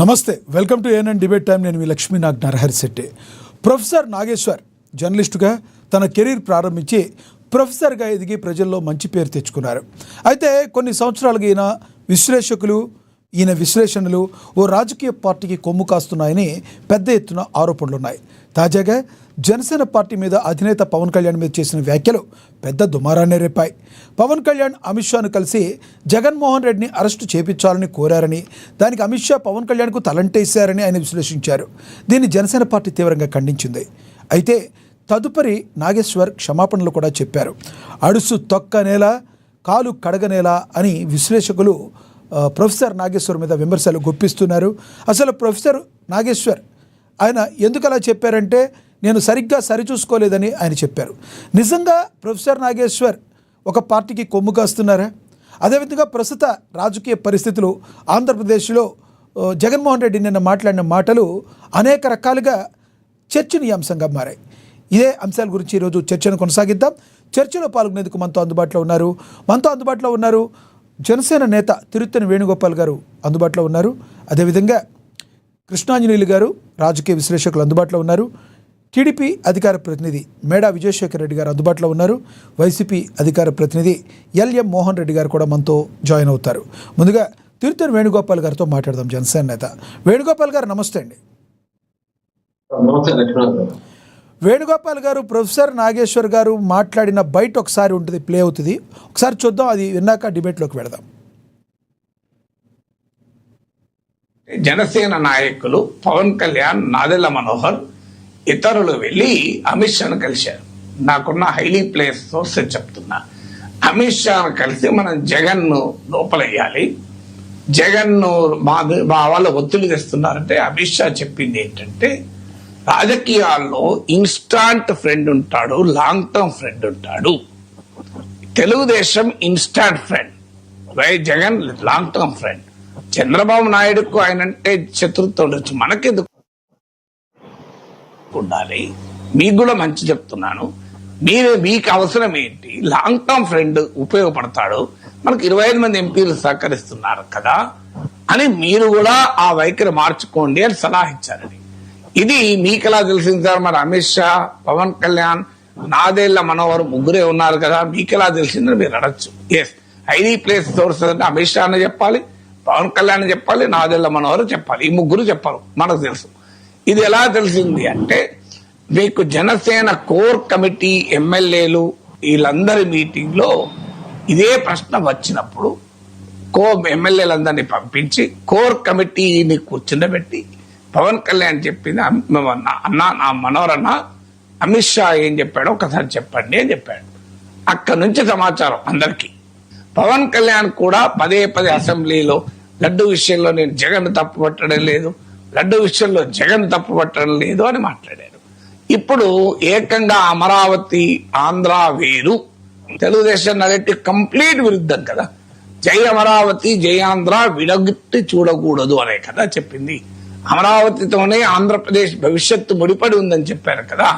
నమస్తే, welcome to ANN debate time. నేను మీ Lakshminag Narahari Shetty. Professor Nageshwar జర్నలిస్టుగా తన కెరీర్ ప్రారంభించి ప్రొఫెసర్గా ఎదిగి ప్రజల్లో మంచి పేరు తెచ్చుకున్నారు. అయితే కొన్ని సంవత్సరాలుగా ఈయన విశ్లేషణలు ఓ రాజకీయ పార్టీకి కొమ్ము కాస్తున్నాయని పెద్ద ఎత్తున ఆరోపణలున్నాయి. తాజాగా జనసేన పార్టీ మీద అధినేత పవన్ కళ్యాణ్ మీద చేసిన వ్యాఖ్యలు పెద్ద దుమారాన్ని రేపాయి. పవన్ కళ్యాణ్ అమిత్ షాను కలిసి జగన్మోహన్ రెడ్డిని అరెస్టు చేపించాలని కోరారని, దానికి అమిత్ షా పవన్ కళ్యాణ్కు తలంటేశారని ఆయన విశ్లేషించారు. దీన్ని జనసేన పార్టీ తీవ్రంగా ఖండించింది. అయితే తదుపరి నాగేశ్వర్ క్షమాపణలు కూడా చెప్పారు. అడుసు తొక్కనేలా కాలు కడగనేలా అని విశ్లేషకులు ప్రొఫెసర్ నాగేశ్వర్ మీద విమర్శలు గుప్పిస్తున్నారు. అసలు ప్రొఫెసర్ నాగేశ్వర్ ఆయన ఎందుకు అలా చెప్పారంటే, నేను సరిగ్గా సరిచూసుకోలేదని ఆయన చెప్పారు. నిజంగా ప్రొఫెసర్ నాగేశ్వర్ ఒక పార్టీకి కొమ్ము కాస్తున్నారా? అదేవిధంగా ప్రస్తుత రాజకీయ పరిస్థితులు ఆంధ్రప్రదేశ్లో జగన్మోహన్ రెడ్డి నిన్న మాట్లాడిన మాటలు అనేక రకాలుగా చర్చనీయాంశంగా మారాయి. ఇదే అంశాల గురించి ఈరోజు చర్చను కొనసాగిద్దాం. చర్చలో పాల్గొనేందుకు మనతో అందుబాటులో ఉన్నారు జనసేన నేత తిరుత్తని వేణుగోపాల్ గారు అందుబాటులో ఉన్నారు. అదేవిధంగా కృష్ణాంజనేయులు గారు రాజకీయ విశ్లేషకులు అందుబాటులో ఉన్నారు. టీడీపీ అధికార ప్రతినిధి మేడా విజయశేఖర్ రెడ్డి గారు అందుబాటులో ఉన్నారు. వైసీపీ అధికార ప్రతినిధి ఎల్ఎం మోహన్ రెడ్డి గారు కూడా మనతో జాయిన్ అవుతారు. ముందుగా తిరుత్తని వేణుగోపాల్ గారితో మాట్లాడదాం. జనసేన నేత వేణుగోపాల్ గారు నమస్తే అండి. వేణుగోపాల్ గారు, ప్రొఫెసర్ నాగేశ్వర్ గారు మాట్లాడిన బయట ఒకసారి ఉంటుంది, ప్లే అవుతుంది, ఒకసారి చూద్దాం. అది విన్నాక డిబేట్లోకి వెళదాం. జనసేన నాయకులు పవన్ కళ్యాణ్, నాదెళ్ల మనోహర్ ఇతరులు వెళ్ళి అమిత్ షాను కలిశారు. నాకున్న హైలీ ప్లేస్ సోర్స్ చెప్తున్నా. అమిత్ షాను కలిసి మనం జగన్ను లోపలయ్యాలి, జగన్ను మా వాళ్ళు ఒత్తిడి తెస్తున్నారంటే అమిత్ షా చెప్పింది ఏంటంటే, రాజకీయాల్లో ఇన్స్టాంట్ ఫ్రెండ్ ఉంటాడు, లాంగ్ టర్మ్ ఫ్రెండ్ ఉంటాడు. Telugudesam instant friend, Jagan long term friend. Chandrababu నాయుడుకు ఆయనంటే శత్రుత్వం ఉండొచ్చు, మనకెందుకు ఉండాలి? మీకు కూడా మంచి చెప్తున్నాను. మీకు అవసరం ఏంటి? లాంగ్ టర్మ్ ఫ్రెండ్ ఉపయోగపడతాడు, మనకు 25 మంది ఎంపీలు సహకరిస్తున్నారు కదా అని మీరు కూడా ఆ వైఖరి మార్చుకోండి అని సలహా ఇచ్చారని. ఇది మీకెలా తెలిసింది సార్? మరి అమిత్ షా, పవన్ కళ్యాణ్, నాదెళ్ల మనోహర్ ముగ్గురే ఉన్నారు కదా, మీకెలా తెలిసిందని మీరు అడగచ్చు. ఎస్, హైలీ ప్లేస్ సోర్సెస్ అంటే అమిత్ షా అని చెప్పాలి, పవన్ కళ్యాణ్ చెప్పాలి, నాదెళ్ల మనోహర్ చెప్పాలి. ఈ ముగ్గురు చెప్పారు, మనకు తెలుసు. ఇది ఎలా తెలిసింది అంటే, మీకు జనసేన కోర్ కమిటీ ఎమ్మెల్యేలు వీళ్ళందరి మీటింగ్ లో ఇదే ప్రశ్న వచ్చినప్పుడు ఎమ్మెల్యేలందరినీ పంపించి కోర్ కమిటీని కూర్చుండబెట్టి పవన్ కళ్యాణ్ చెప్పింది, అన్నా నా మనోహర్ అన్న అమిత్ షా ఏం చెప్పాడో ఒకసారి చెప్పండి అని చెప్పాడు. అక్కడి నుంచి సమాచారం అందరికీ. పవన్ కళ్యాణ్ కూడా పదే అసెంబ్లీలో లడ్డు విషయంలో నేను జగన్ తప్పు పట్టడం లేదు, లడ్డు విషయంలో జగన్ తప్పు పట్టడం లేదు అని మాట్లాడారు. ఇప్పుడు ఏకంగా అమరావతి ఆంధ్ర వేరు, తెలుగుదేశం నరేటివ్ కంప్లీట్ విరుద్ధం కదా. జై అమరావతి జై ఆంధ్ర విడగొట్టి చూడకూడదు అనే కదా చెప్పింది. అమరావతితోనే ఆంధ్రప్రదేశ్ భవిష్యత్తు ముడిపడి ఉందని చెప్పారు కదా.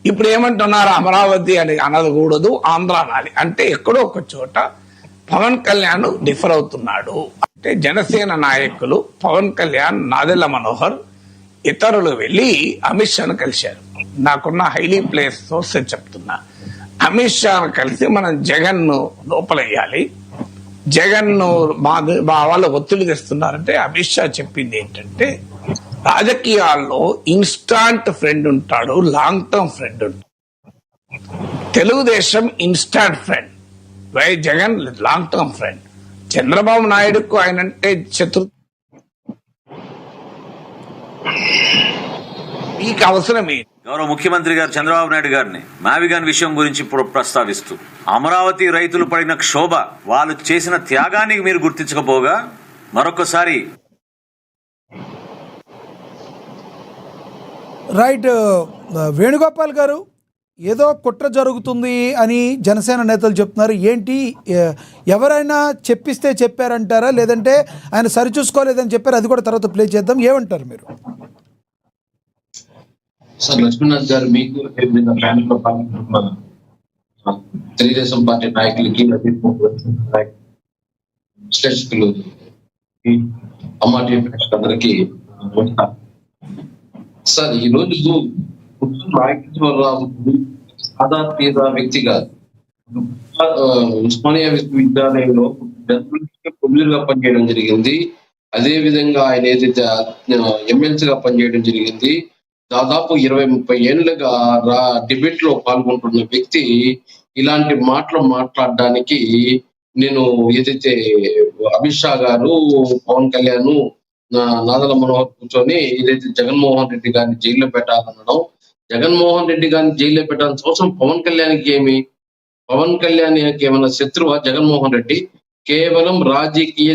ఇప్పుడు ఏమంటున్నారు? అమరావతి అని అనకూడదు, ఆంధ్ర అనాలి. అంటే ఎక్కడో ఒక చోట పవన్ కళ్యాణ్ డిఫర్ అవుతున్నాడు. అంటే జనసేన నాయకులు పవన్ కళ్యాణ్, నాదెళ్ల మనోహర్ ఇతరులు వెళ్ళి అమిత్ షాను కలిశారు. నాకున్న హైలీ ప్లేస్ సోర్స్ చెప్తున్నా. అమిత్ షాను కలిసి మనం జగన్ను లోపలయ్యాలి, జగన్ను మా వాళ్ళు ఒత్తిడి తెస్తున్నారంటే అమిత్ షా చెప్పింది ఏంటంటే, రాజకీయాల్లో ఇన్స్టాంట్ ఫ్రెండ్ ఉంటాడు, లాంగ్ టర్మ్ ఫ్రెండ్ ఉంటాడు. Telugudesam instant friend, Jagan long term friend. Chandrababu నాయుడుకు ఆయనంటే శత్రుత్వం, మీకు అవసరం ఏంటి? గౌరవ ముఖ్యమంత్రి గారు చంద్రబాబు నాయుడు గారిని మావిగాన్ విషయం గురించి ప్రస్తావిస్తూ, అమరావతి రైతులు పడిన క్షోభ, వాళ్ళు చేసిన త్యాగానికి మీరు గుర్తించకపోగా మరొకసారి రైట్. వేణుగోపాల్ గారు, ఏదో కుట్ర జరుగుతుంది అని జనసేన నేతలు చెప్తున్నారు. ఏంటి, ఎవరైనా చెప్పిస్తే చెప్పారంటారా, లేదంటే ఆయన సరిచూసుకోలేదని చెప్పారు? అది కూడా తర్వాత ప్లే చేద్దాం. ఏమంటారు మీరు? సార్ లక్ష్మీనాథ్ గారు, మీకు తెలుగుదేశం పార్టీ నాయకులకి విశ్లేషకులు అమ్మా టీవీ ప్రేక్షకులందరికీ నమస్కారం. సార్ ఈ రోజు నాగేశ్వరరావు సాదాతీద వ్యక్తి కాదు. ఆ, ఉస్మానియా విశ్వవిద్యాలయంలో ప్రొఫెసర్గా పనిచేయడం జరిగింది. అదే విధంగా ఆయన ఏదైతే ఎమ్మెల్సీగా పనిచేయడం జరిగింది. దాదాపు 20-30 ఏళ్ళుగా డిబేట్ లో పాల్గొంటున్న వ్యక్తి ఇలాంటి మాటలు మాట్లాడడానికి నేను ఏదైతే అమిత్ షా గారు, పవన్ కళ్యాణ్, నాదల మనోహర్ కూర్చొని ఏదైతే జగన్మోహన్ రెడ్డి గారిని జైల్లో పెట్టాలనడం, జగన్మోహన్ రెడ్డి గారిని జైల్లో పెట్టాల్సిన అవసరం పవన్ కళ్యాణ్కి ఏమి? పవన్ కళ్యాణ్ ఏమైనా శత్రువా జగన్మోహన్ రెడ్డి? కేవలం రాజకీయ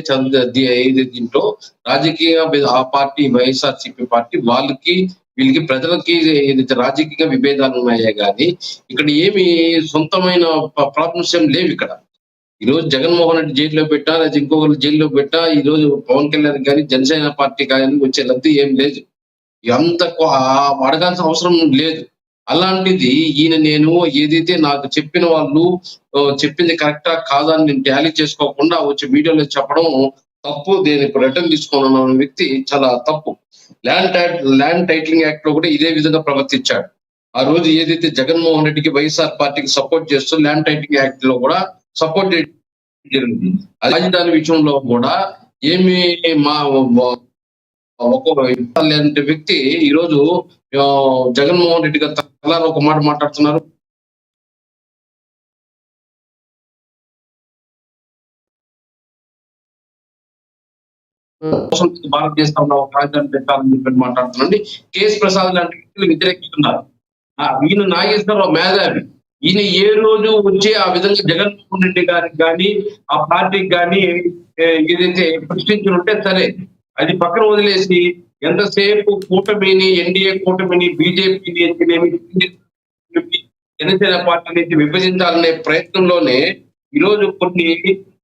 దీంట్లో రాజకీయ ఆ పార్టీ వైఎస్ఆర్సీపీ పార్టీ వాళ్ళకి వీళ్ళకి ప్రజలకి ఏదైతే రాజకీయ విభేదాలు ఉన్నాయే గానీ ఇక్కడ ఏమి సొంతమైన ప్రాబ్లమ్స్ ఏం లేవు. ఇక్కడ ఈ రోజు జగన్మోహన్ రెడ్డి జైల్లో పెట్టా, లేదా ఇంకొకరు జైల్లో పెట్టా, ఈ రోజు పవన్ కళ్యాణ్ కానీ జనసేన పార్టీ కానీ వచ్చే లబ్ధి ఏం లేదు. అంత అడగాల్సిన అవసరం లేదు. అలాంటిది ఈయన నేను ఏదైతే నాకు చెప్పిన వాళ్ళు చెప్పింది కరెక్టా కాదా అని నేను టాలీ చేసుకోకుండా వచ్చి వీడియోలో చెప్పడం తప్పు. దీన్ని రిటర్న్ తీసుకున్న వ్యక్తి చాలా తప్పు. ల్యాండ్ టైటిలింగ్ యాక్ట్ లో కూడా ఇదే విధంగా ప్రవర్తించాడు. ఆ రోజు ఏదైతే జగన్మోహన్ రెడ్డికి వైఎస్ఆర్ పార్టీకి సపోర్ట్ చేస్తూ ల్యాండ్ టైటిలింగ్ యాక్ట్ లో కూడా సపోర్ట్ జరిగింది. రాజధాని విషయంలో కూడా ఏమి లాంటి వ్యక్తి ఈ రోజు జగన్మోహన్ రెడ్డి గారు తల ఒక మాట మాట్లాడుతున్నారు. భారతదేశంలో ఒక రాజధాని పెట్టాలని చెప్పి మాట్లాడుతున్నాండి. కేఎస్ ప్రసాద్ లాంటి వ్యక్తులు వ్యతిరేకిస్తున్నారు. ఈయన నాగేశ్వరరావు మేధావి. ఈయన ఏ రోజు వచ్చి ఆ విధంగా జగన్మోహన్ రెడ్డి గారికి కానీ ఆ పార్టీకి కానీ ఏదైతే ప్రశ్నించుంటే సరే, అది పక్కన వదిలేసి ఎంతసేపు కూటమిని, ఎన్డీఏ కూటమిని, బీజేపీని జనసేన పార్టీ నుంచి విభజించాలనే ప్రయత్నంలోనే ఈరోజు కొన్ని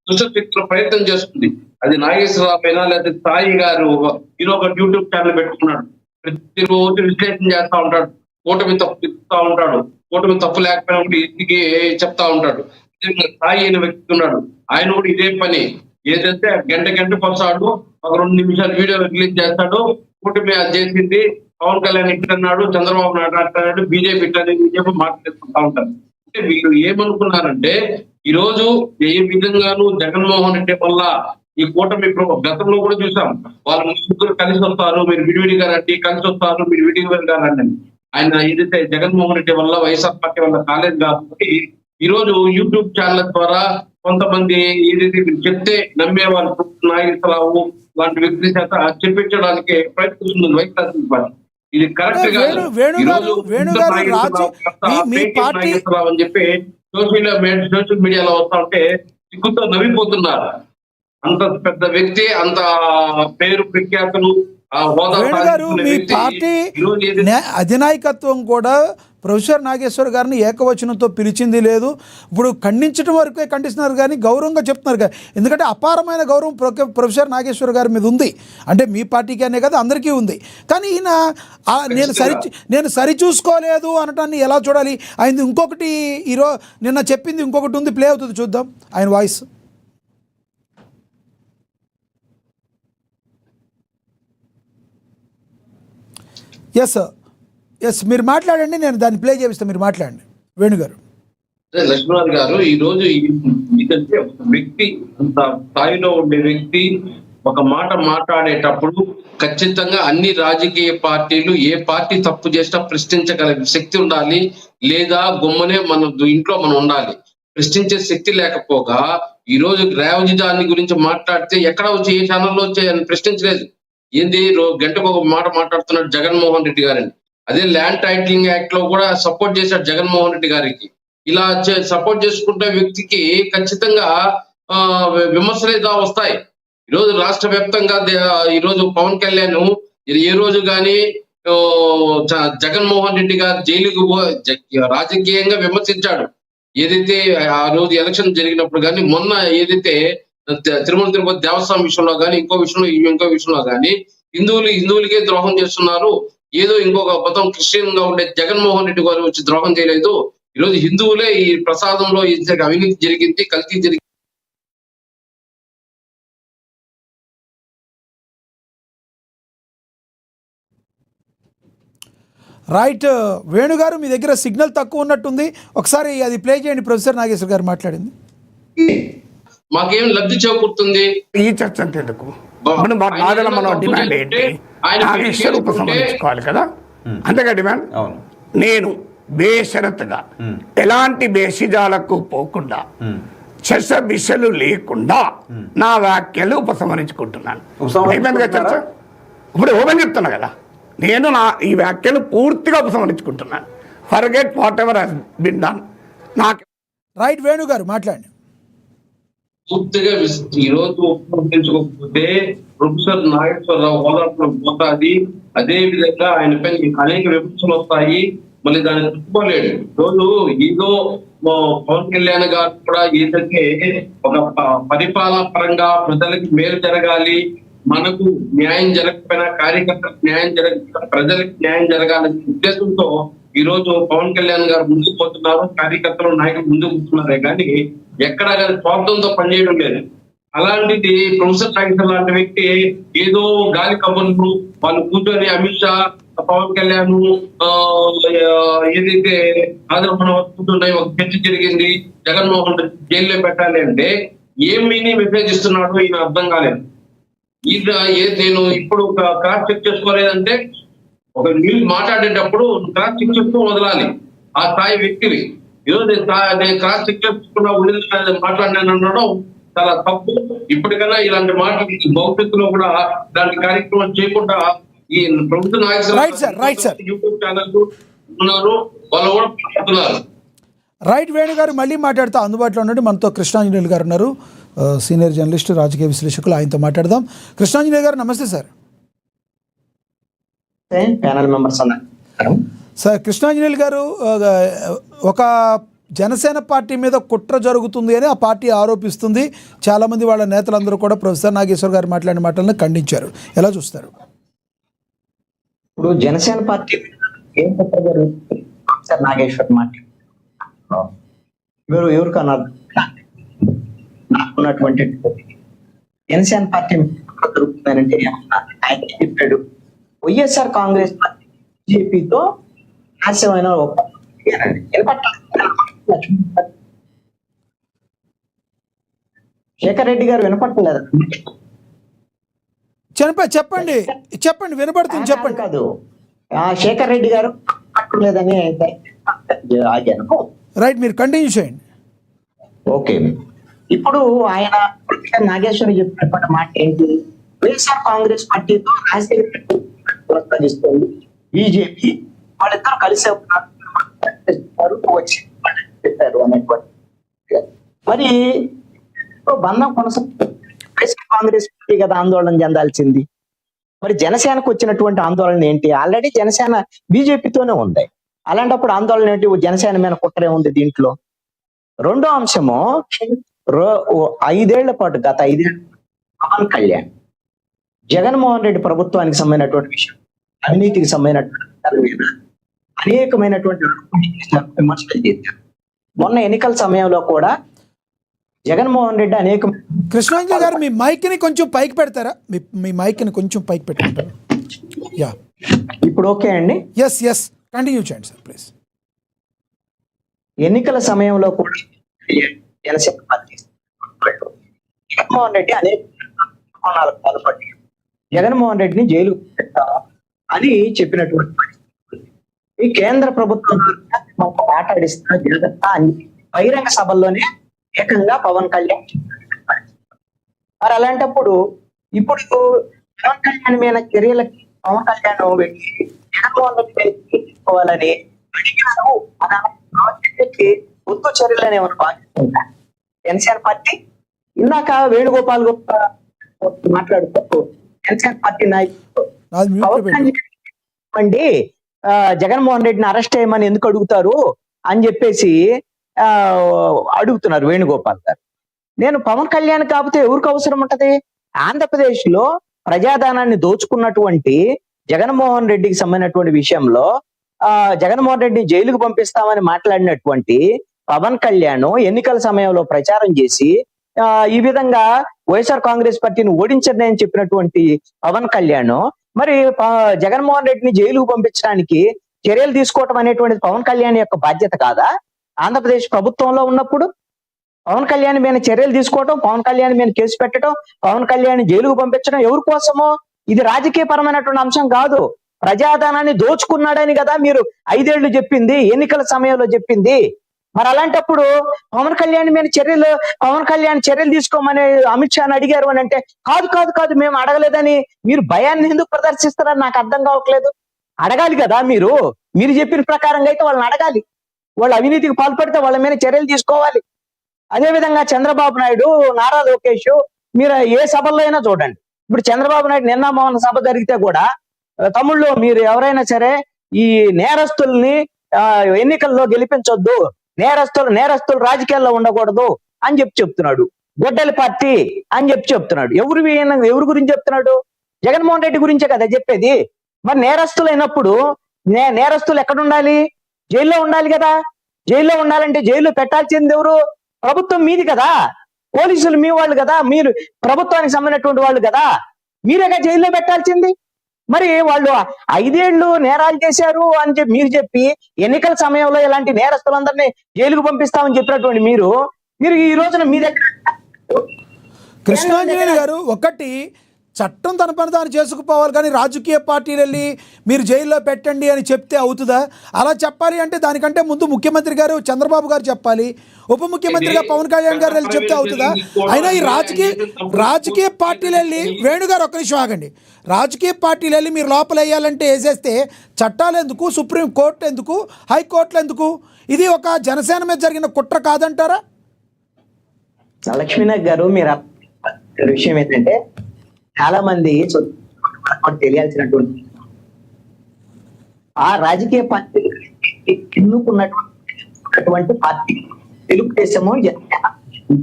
దుష్టశక్తుల ప్రయత్నం చేస్తుంది. అది నాగేశ్వరరావు అయినా లేదా సాయి గారు ఈరోజు ఒక యూట్యూబ్ ఛానల్ పెట్టుకున్నాడు. ప్రతిరోజు విశ్లేషణ చేస్తా ఉంటాడు. కూటమి తప్పు చెప్తా ఉంటాడు. కూటమి తప్పు లేకపోయినా ఇంటికి చెప్తా ఉంటాడు. సాయి అయిన వ్యక్తి ఉన్నాడు. ఆయన కూడా ఇదే పని. ఏదైతే గంటకు వస్తాడు, ఒక 2 నిమిషాలు వీడియో రిలీజ్ చేస్తాడు. కూటమి అది చేసింది, పవన్ కళ్యాణ్ ఇట్లన్నాడు, చంద్రబాబు నాయుడు అంటున్నాడు, బీజేపీ ఇట్లని చెప్పి మాట్లాడుకుంటా ఉంటారు. అంటే వీళ్ళు ఏమనుకున్నారంటే ఈ రోజు ఏ విధంగానూ జగన్మోహన్ రెడ్డి వల్ల ఈ కూటమి గతంలో కూడా చూసాం. వాళ్ళు ముగ్గురు కలిసి వస్తారు, మీరు విడివిడిగా రండి, కలిసి వస్తారు, మీరు విడివిడిగా రండి. ఆయన ఏదైతే జగన్మోహన్ రెడ్డి వల్ల వైఎస్ఆర్ పార్టీ వల్ల కాలేదు కాబట్టి ఈ రోజు యూట్యూబ్ ఛానల్ ద్వారా కొంతమంది ఏదైతే చెప్తే నమ్మే వాళ్ళు నాగేశ్వరరావు లాంటి వ్యక్తి చేత చెప్పించడానికి ప్రయత్నిస్తుంది వైఎస్ఆర్సీపీ పార్టీ. ఇది కరెక్ట్ కాదు. నాగేశ్వరరావు అని చెప్పి సోషల్ మీడియాలో వస్తా ఉంటే సిగ్గుతో నవ్విపోతున్నారు. అంత పెద్ద వ్యక్తి, అంత పేరు ప్రఖ్యాతులు, గారు మీ పార్టీ అధినాయకత్వం కూడా ప్రొఫెసర్ నాగేశ్వర్ గారిని ఏకవచనంతో పిలిచింది లేదు. ఇప్పుడు ఖండించడం వరకే ఖండిస్తున్నారు కానీ గౌరవంగా చెప్తున్నారు కదా. ఎందుకంటే అపారమైన గౌరవం ప్రొఫెసర్ నాగేశ్వర్ గారి మీద ఉంది. అంటే మీ పార్టీకి అనే కదా, అందరికీ ఉంది. కానీ ఈయన నేను సరిచూసుకోలేదు అనటాన్ని ఎలా చూడాలి? ఆయన ఇంకొకటి నిన్న చెప్పింది ఇంకొకటి ఉంది, ప్లే అవుతుంది, చూద్దాం ఆయన వాయిస్. ఎస్ మీరు మాట్లాడండి, నేను దాన్ని ప్లే చేపిస్తాను, మీరు మాట్లాడండి వేణుగారు. లక్ష్మణ్ గారు, ఈ రోజు ఇదంటే వ్యక్తి, అంత స్థాయిలో ఉండే వ్యక్తి ఒక మాట మాట్లాడేటప్పుడు ఖచ్చితంగా అన్ని రాజకీయ పార్టీలు ఏ పార్టీ తప్పు చేసినా ప్రశ్నించగల శక్తి ఉండాలి, లేదా గొమ్మనే మన ఇంట్లో మనం ఉండాలి. ప్రశ్నించే శక్తి లేకపోగా ఈ రోజు రాజధాని గురించి మాట్లాడితే ఎక్కడ వచ్చి ఏ ఛానల్లో వచ్చి ప్రశ్నించలేదు. ఏంది గంటకు ఒక మాట మాట్లాడుతున్నాడు జగన్మోహన్ రెడ్డి గారిని. అదే ల్యాండ్ టైటిలింగ్ యాక్ట్ లో కూడా సపోర్ట్ చేశాడు జగన్మోహన్ రెడ్డి గారికి. ఇలా సపోర్ట్ చేసుకుంటే వ్యక్తికి ఖచ్చితంగా విమర్శలు వస్తాయి. ఈరోజు రాష్ట్ర వ్యాప్తంగా ఈరోజు పవన్ కళ్యాణ్ ఏ రోజు కానీ జగన్మోహన్ రెడ్డి గారు జైలుకు రాజకీయంగా విమర్శించాడు. ఏదైతే ఆ రోజు ఎలక్షన్ జరిగినప్పుడు కానీ, మొన్న ఏదైతే తిరుమల తిరుపతి దేవస్థానం విషయంలో కానీ, ఇంకో విషయంలో కానీ హిందువులకే ద్రోహం చేస్తున్నారు, ఏదో ఇంకొక మొత్తం క్రిస్టియన్ గా ఉండే జగన్మోహన్ రెడ్డి గారు వచ్చి ద్రోహం చేయలేదు. ఈరోజు హిందువులే ఈ ప్రసాదంలో అవినీతి జరిగింది, కల్తీ జరిగింది. రైట్ వేణుగారు, మీ దగ్గర సిగ్నల్ తక్కువ ఉన్నట్టుంది, ఒకసారి అది ప్లే చేయండి. ప్రొఫెసర్ నాగేశ్వర్ గారు మాట్లాడింది. మాకేం లబ్ధి చేకూరుతుంది? ఈ చర్చ అంతేందుకు? మనం బాధల మనం డిమాండ్ ఏంటి? నాగేశ్వర్ ఉపసంహరించుకోవాలి కదా, అంతేగా డిమాండ్. అవును. నేను బేషరతుగా ఎలాంటి బేషిజాలకు పోకుండా చర్చ దిశలు లేకుండా నా వ్యాఖ్యలు ఉపసంహరించుకుంటున్నాను. అయిపోయిందిగా చర్చ. ఇప్పుడు ఓపెన్ చెప్తున్నా కదా, నేను ఈ వ్యాఖ్యలు పూర్తిగా ఉపసంహరించుకుంటున్నాను. Forget whatever has been done. నాకు రైట్ వేణుగారు మాట్లాడండి. పూర్తిగా ఈ రోజు ఉపయోగించుకోకపోతే ప్రొఫెసర్ నాగేశ్వరరావు హోదాలో పోతాది. అదే విధంగా ఆయన పైన అనేక విమర్శలు వస్తాయి. మళ్ళీ దాన్ని తట్టుకోలేడు. రోజు ఏదో పవన్ కళ్యాణ్ గారు కూడా ఏదైతే ఒక పరిపాలన పరంగా ప్రజలకు మేలు జరగాలి, మనకు న్యాయం జరగకపోయినా కార్యకర్తలకు న్యాయం జరగకపోయినా ప్రజలకు న్యాయం జరగాలనే ఉద్దేశంతో ఈ రోజు పవన్ కళ్యాణ్ గారు ముందుకు పోతున్నారు, కార్యకర్తలు నాయకులు ముందుకు పోతున్నారే కానీ ఎక్కడా కానీ స్వార్థంతో పనిచేయడం లేదు. అలాంటిది ప్రొఫెసర్ నాగేశ్వర్ లాంటి వ్యక్తి ఏదో గాలి కబుర్లు వాళ్ళు కూర్చొని అమిత్ షా, పవన్ కళ్యాణ్ ఏదైతే ఆదరణ వస్తున్నాయో ఒక చర్చ జరిగింది, జగన్మోహన్ రెడ్డి జైల్లో పెట్టాలి అంటే ఏం మీని మెసేజ్ ఇస్తున్నాడో ఈయన అర్థం కాలేదు. నేను ఇప్పుడు క్రాస్ చెక్ చేసుకోలేదంటే ఒక న్యూస్ మాట్లాడేటప్పుడు క్రాస్ చెక్ చేస్తూ వదలాలి ఆ స్థాయి వ్యక్తిని. ఈరోజు నేను క్రాస్ చెక్ చేసుకున్నా మాట్లాడినానడం చాలా తప్పు. ఇప్పటికైనా ఇలాంటి మాటలు భవిష్యత్తులో కూడా ఇలాంటి కార్యక్రమం చేయకుండా ఈ ప్రభుత్వ నాయకులు యూట్యూబ్ ఛానల్ ఉన్నారు, వాళ్ళు కూడా మాట్లాడుతున్నారు. రైట్ వేణుగారు మళ్ళీ మాట్లాడుతూ అందుబాటులో ఉన్నట్టు మనతో కృష్ణాంజనేయులు గారు ఉన్నారు, సీనియర్ జర్నలిస్ట్, రాజకీయ విశ్లేషకులు. ఆయనతో మాట్లాడదాం. కృష్ణాంజనేయులు గారు నమస్తే sir. Panel members sir, Krishnanjaneyulu గారు, ఒక జనసేన పార్టీ మీద కుట్ర జరుగుతుంది అని ఆ పార్టీ ఆరోపిస్తుంది. చాలామంది వాళ్ళ నేతలందరూ కూడా ప్రొఫెసర్ నాగేశ్వర్ గారు మాట్లాడిన మాటలను ఖండించారు. ఎలా చూస్తారు? ఇప్పుడు జనసేన పార్టీ ఏం కుట్ర జరుగుతుంది? ప్రొఫెసర్ నాగేశ్వర్ మాట్లాడు ఎవరికన్నా నాకున్నటువంటి జనసేన పార్టీ దొరుకుతుందంటే ఆయన చెప్పాడు, వైఎస్ఆర్ కాంగ్రెస్ పార్టీ బీజేపీతో నాశమైన శేఖర్ రెడ్డి గారు వినపట్టలేదు. చెప్పండి చెప్పండి, వినపడుతుంది, చెప్పండి. కాదు, శేఖర్ రెడ్డి గారు లేదని ఆగాను. రైట్, మీరు కంటిన్యూ చేయండి. ఓకే, ఇప్పుడు ఆయన నాగేశ్వరి చెప్పినటువంటి మాట ఏంటి? వైఎస్ఆర్ కాంగ్రెస్ పార్టీతో రాజశేఖర్ ప్రస్తావిస్తుంది బీజేపీ, వాళ్ళిద్దరు కలిసే వచ్చి పెట్టారు అనేటువంటి. మరి బంధం వైఎస్ఆర్ కాంగ్రెస్ పార్టీ కదా ఆందోళన చెందాల్సింది. మరి జనసేనకు వచ్చినటువంటి ఆందోళన ఏంటి? ఆల్రెడీ జనసేన బీజేపీతోనే ఉంది. అలాంటప్పుడు ఆందోళన ఏంటి? జనసేన మీద కుట్రే ఉంది దీంట్లో. రెండో అంశము, 5 ఏళ్ల పాటు, గత 5 ఏళ్ల పవన్ కళ్యాణ్ జగన్మోహన్ రెడ్డి ప్రభుత్వానికి సంబంధించినటువంటి విషయం, అవినీతికి సంబంధించినటువంటి అనేకమైనటువంటి విమర్శలు చేశారు. మొన్న ఎన్నికల సమయంలో కూడా జగన్మోహన్ రెడ్డి అనేక. కృష్ణాంజలి గారు, మీ మైక్ ని కొంచెం పైకి పెడతారా? మీ మైక్ ని కొంచెం పైకి పెట్టుకుంటారా? యా, ఇప్పుడు ఓకే అండి. ఎస్ కంటిన్యూ చేయండి సార్ ప్లీజ్. ఎన్నికల సమయంలో కూడా జనసేన పార్టీ జగన్మోహన్ రెడ్డి అనేక ప్రమాణాలకు పాల్పడి జగన్మోహన్ రెడ్డిని జైలుకు పెట్టాలా అని చెప్పినటువంటి పరిస్థితి. ఈ కేంద్ర ప్రభుత్వం మాట్లాడిస్తున్న జాగ్రత్త అని బహిరంగ సభల్లోనే ఏకంగా పవన్ కళ్యాణ్ చెప్పినటువంటి. మరి అలాంటప్పుడు ఇప్పుడు పవన్ కళ్యాణ్ మీద చర్యలకి పవన్ కళ్యాణ్ వెళ్ళి జగన్మోహన్ రెడ్డి తీసుకోవాలని అడిగారు. గుర్తు చర్యలని ఏమైనా భావిస్తుందా జనసేన పార్టీ? ఇందాక వేణుగోపాల్ మాట్లాడుతూ జనసేన పార్టీ నాయకులు అండి జగన్మోహన్ రెడ్డిని అరెస్ట్ చేయమని ఎందుకు అడుగుతారు అని చెప్పేసి అడుగుతున్నారు వేణుగోపాల్ గారు. నేను పవన్ కళ్యాణ్ కాకపోతే ఎవరికి అవసరం ఉంటది? ఆంధ్రప్రదేశ్ లో ప్రజాధనాన్ని దోచుకున్నటువంటి జగన్మోహన్ రెడ్డికి సంబంధించినటువంటి విషయంలో జగన్మోహన్ రెడ్డిని జైలుకు పంపిస్తామని మాట్లాడినటువంటి పవన్ కళ్యాణ్ ఎన్నికల సమయంలో ప్రచారం చేసి ఈ విధంగా వైఎస్ఆర్ కాంగ్రెస్ పార్టీని ఓడించండి అని చెప్పినటువంటి పవన్ కళ్యాణ్ మరి జగన్మోహన్ రెడ్డిని జైలుకు పంపించడానికి చర్యలు తీసుకోవటం అనేటువంటిది పవన్ కళ్యాణ్ యొక్క బాధ్యత కాదా? ఆంధ్రప్రదేశ్ ప్రభుత్వంలో ఉన్నప్పుడు పవన్ కళ్యాణ్ మీద చర్యలు తీసుకోవటం, పవన్ కళ్యాణ్ మీద కేసు పెట్టడం, పవన్ కళ్యాణ్ జైలుకు పంపించడం ఎవరి కోసమో? ఇది రాజకీయ పరమైనటువంటి అంశం కాదు. ప్రజాధనాన్ని దోచుకున్నాడని కదా మీరు 5 ఏళ్లు చెప్పింది, ఎన్నికల సమయంలో చెప్పింది. మరి అలాంటప్పుడు పవన్ కళ్యాణ్ మీద పవన్ కళ్యాణ్ చర్యలు తీసుకోమని అమిత్ షాని అడిగారు అని అంటే కాదు కాదు కాదు మేము అడగలేదని మీరు భయాన్ని ఎందుకు ప్రదర్శిస్తారని నాకు అర్థం కావట్లేదు. అడగాలి కదా మీరు చెప్పిన ప్రకారంగా అయితే వాళ్ళని అడగాలి. వాళ్ళు అవినీతికి పాల్పడితే వాళ్ళ మీద చర్యలు తీసుకోవాలి. అదే విధంగా చంద్రబాబు నాయుడు, నారా లోకేష్ మీరు ఏ సభల్లో అయినా చూడండి. ఇప్పుడు చంద్రబాబు నాయుడు నిన్న మోహన్ సభ జరిగితే కూడా తమ్ముళ్ళు మీరు ఎవరైనా సరే ఈ నేరస్తుల్ని ఎన్నికల్లో గెలిపించొద్దు, నేరస్తులు రాజకీయాల్లో ఉండకూడదు అని చెప్తున్నాడు. గొడ్డలి పార్టీ అని చెప్తున్నాడు. ఎవరి గురించి చెప్తున్నాడు? జగన్మోహన్ రెడ్డి గురించే కదా చెప్పేది. మరి నేరస్తులు అయినప్పుడు నేరస్తులు ఎక్కడ ఉండాలి? జైల్లో ఉండాలి కదా. జైల్లో ఉండాలంటే జైల్లో పెట్టాల్సింది ఎవరు? ప్రభుత్వం మీది కదా, పోలీసులు మీ వాళ్ళు కదా, మీరు ప్రభుత్వానికి సంబంధించినటువంటి వాళ్ళు కదా, మీరేగా జైల్లో పెట్టాల్సింది. మరి వాళ్ళు 5 ఏళ్లు నేరాలు చేశారు అని మీరు చెప్పి ఎన్నికల సమయంలో ఇలాంటి నేరస్తులందరినీ జైలుకు పంపిస్తామని చెప్పినటువంటి మీరు ఈ రోజున మీ దగ్గర కృష్ణాంజనేయులు గారు, ఒకటి చట్టం తన పని తాను చేసుకుపోవాలి, కానీ రాజకీయ పార్టీలు వెళ్ళి మీరు జైల్లో పెట్టండి అని చెప్తే అవుతుందా? అలా చెప్పాలి అంటే దానికంటే ముందు ముఖ్యమంత్రి గారు చంద్రబాబు గారు చెప్పాలి, ఉప ముఖ్యమంత్రిగా పవన్ కళ్యాణ్ గారు వెళ్ళి చెప్తే అవుతుందా? అయినా ఈ రాజకీయ పార్టీలు వెళ్ళి, వేణుగారు ఒక్క నిమిషం ఆగండి, రాజకీయ పార్టీలు వెళ్ళి మీరు లోపల వేయాలంటే వేసేస్తే చట్టాలు ఎందుకు, సుప్రీం కోర్టు ఎందుకు, హైకోర్టులు ఎందుకు? ఇది ఒక జనసేన మీద జరిగిన కుట్ర కాదంటారా? లక్ష్మీనాథ్ గారు, మీరు విషయం ఏంటంటే చాలా మంది తెలియాల్సినటువంటి ఆ రాజకీయ పార్టీ ఎన్నుకున్నటువంటి పార్టీ తెలుగుదేశము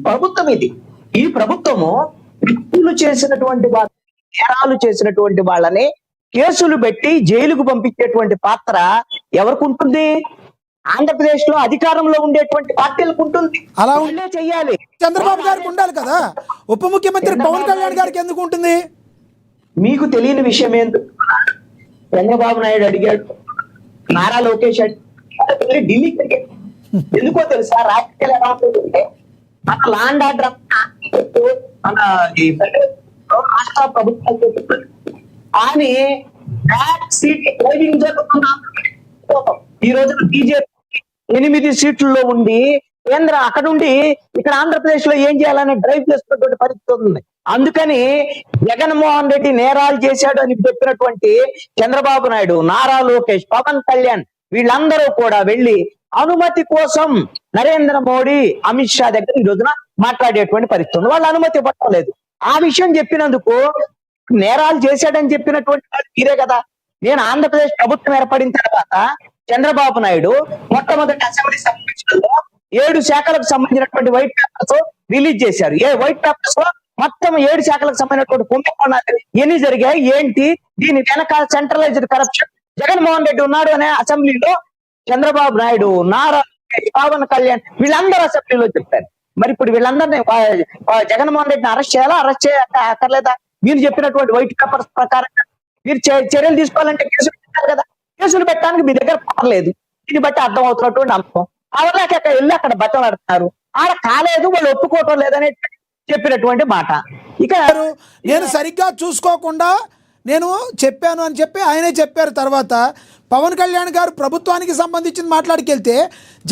ప్రభుత్వం. ఈ ప్రభుత్వము నేరాలు చేసినటువంటి వాళ్ళని కేసులు పెట్టి జైలుకు పంపించేటువంటి పాత్ర ఎవరికి ఉంటుంది? ఆంధ్రప్రదేశ్ లో అధికారంలో ఉండేటువంటి పార్టీలకు ఉంటుంది. అలా చెయ్యాలి. చంద్రబాబు గారికి ఉండాలి కదా, ఉప ముఖ్యమంత్రి పవన్ కళ్యాణ్ గారికి ఎందుకు ఉంటుంది? మీకు తెలియని విషయం ఏంటి? చంద్రబాబు నాయుడు అడిగాడు, నారా లోకేష్ ఢిల్లీకి ఎందుకో తెలుసా? రాజకీయాలు ఎలా ఉంటుందంటే మన లాండ్ ఆర్డర్ మన రాష్ట్ర ప్రభుత్వం అని బ్యాక్ సీట్ డ్రైవింగ్ జరుగుతున్నా. ఈ రోజున బీజేపీ 8 సీట్లలో ఉండి కేంద్ర అక్కడ ఉండి ఇక్కడ ఆంధ్రప్రదేశ్ లో ఏం చేయాలని డ్రైవ్ చేస్తున్నటువంటి పరిస్థితి ఉంది. అందుకని జగన్మోహన్ రెడ్డి నేరాలు చేశాడు అని చెప్పినటువంటి చంద్రబాబు నాయుడు, నారా లోకేష్, పవన్ కళ్యాణ్ వీళ్ళందరూ కూడా వెళ్లి అనుమతి కోసం నరేంద్ర మోడీ, అమిత్ షా దగ్గర ఈ రోజున మాట్లాడేటువంటి పరిస్థితి ఉంది. వాళ్ళు అనుమతి ఇవ్వట్లేదు. ఆ విషయం చెప్పినందుకు నేరాలు చేశాడని చెప్పినటువంటి వాళ్ళు మీరే కదా. నేను ఆంధ్రప్రదేశ్ ప్రభుత్వం ఏర్పడిన తర్వాత చంద్రబాబు నాయుడు మొట్టమొదటి అసెంబ్లీ సమావేశంలో 7 శాఖలకు సంబంధించినటువంటి వైట్ పేపర్స్ రిలీజ్ చేశారు. వైట్ పేపర్స్ లో మొత్తం 7 శాఖలకు సంబంధించినటువంటి కుంభకోణాలు ఎన్ని జరిగాయి, ఏంటి, దీని వెనక సెంట్రలైజ్డ్ కరప్షన్ జగన్మోహన్ రెడ్డి ఉన్నాడు అనే అసెంబ్లీలో చంద్రబాబు నాయుడు, నారా, పవన్ కళ్యాణ్ వీళ్ళందరూ అసెంబ్లీలో చెప్పారు. మరి ఇప్పుడు వీళ్ళందరినీ జగన్మోహన్ రెడ్డిని అరెస్ట్ చేయాలా, అరెస్ట్ చేయక్కర్లేదా? మీరు చెప్పినటువంటి వైట్ పేపర్స్ ప్రకారంగా మీరు చర్యలు తీసుకోవాలంటే కేసులు పెట్టాలి కదా. కేసులు పెట్టడానికి మీ దగ్గర పర్లేదు. దీన్ని బట్టి అర్థం అవుతున్నటువంటి అంశం. అవలాకి అక్కడ వెళ్ళి అక్కడ బట్టలు ఆడుతున్నారు, ఆడ కాలేదు, వాళ్ళు ఒప్పుకోవటం లేదనే చెప్పినటువంటి మాట. ఇక నేను సరిగ్గా చూసుకోకుండా నేను చెప్పాను అని చెప్పి ఆయనే చెప్పారు. తర్వాత పవన్ కళ్యాణ్ గారు ప్రభుత్వానికి సంబంధించిన మాట్లాడికెళ్తే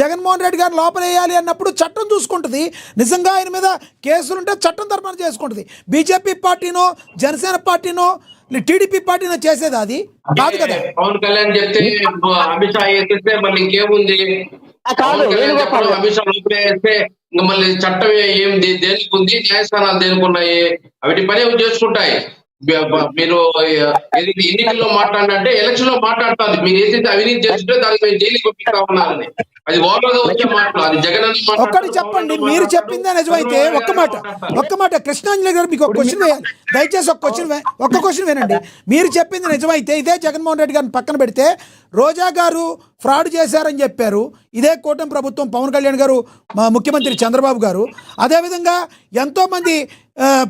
జగన్మోహన్ రెడ్డి గారు లోపల వేయాలి అన్నప్పుడు చట్టం చూసుకుంటుంది. నిజంగా ఆయన మీద కేసులుంటే చట్టం తరపున చేసుకుంటుంది. బీజేపీ పార్టీనో, జనసేన పార్టీనో, టీడీపీ పార్టీనో చేసేది అది కాదు కదా. పవన్ కళ్యాణ్ చెప్తే అమిత్ షా వేసేస్తే మళ్ళీ ఇంకేముంది? అమిత్ షా లోపల వేస్తే ఇంకా మళ్ళీ చట్టం ఏం దేనికి ఉంది? న్యాయస్థానాలు దేనికి ఉన్నాయి? అవిటి పని అవి చేసుకుంటాయి. మీరు ఎన్నికల్లో మాట్లాడంటే ఎలక్షన్ లో మాట్లాడుతుంది. మీరు ఏదైతే అవినీతి చేస్తుంటే దానికి మేము జైలుకి పంపిస్తా ఉన్నారని, అది ఓవర్గా వచ్చే మాటలు. అది జగన్ ఒక్కటి చెప్పండి, మీరు చెప్పిందే నిజమైతే ఒక్క మాట కృష్ణాంజలి గారు మీకు ఒక క్వశ్చన్ వేయాలి. దయచేసి ఒక్క క్వశ్చన్ వినండి. మీరు చెప్పింది నిజమైతే ఇదే జగన్మోహన్ రెడ్డి గారిని పక్కన పెడితే రోజా గారు ఫ్రాడ్ చేశారని చెప్పారు. ఇదే కూటమి ప్రభుత్వం, పవన్ కళ్యాణ్ గారు, మా ముఖ్యమంత్రి చంద్రబాబు గారు. అదేవిధంగా ఎంతోమంది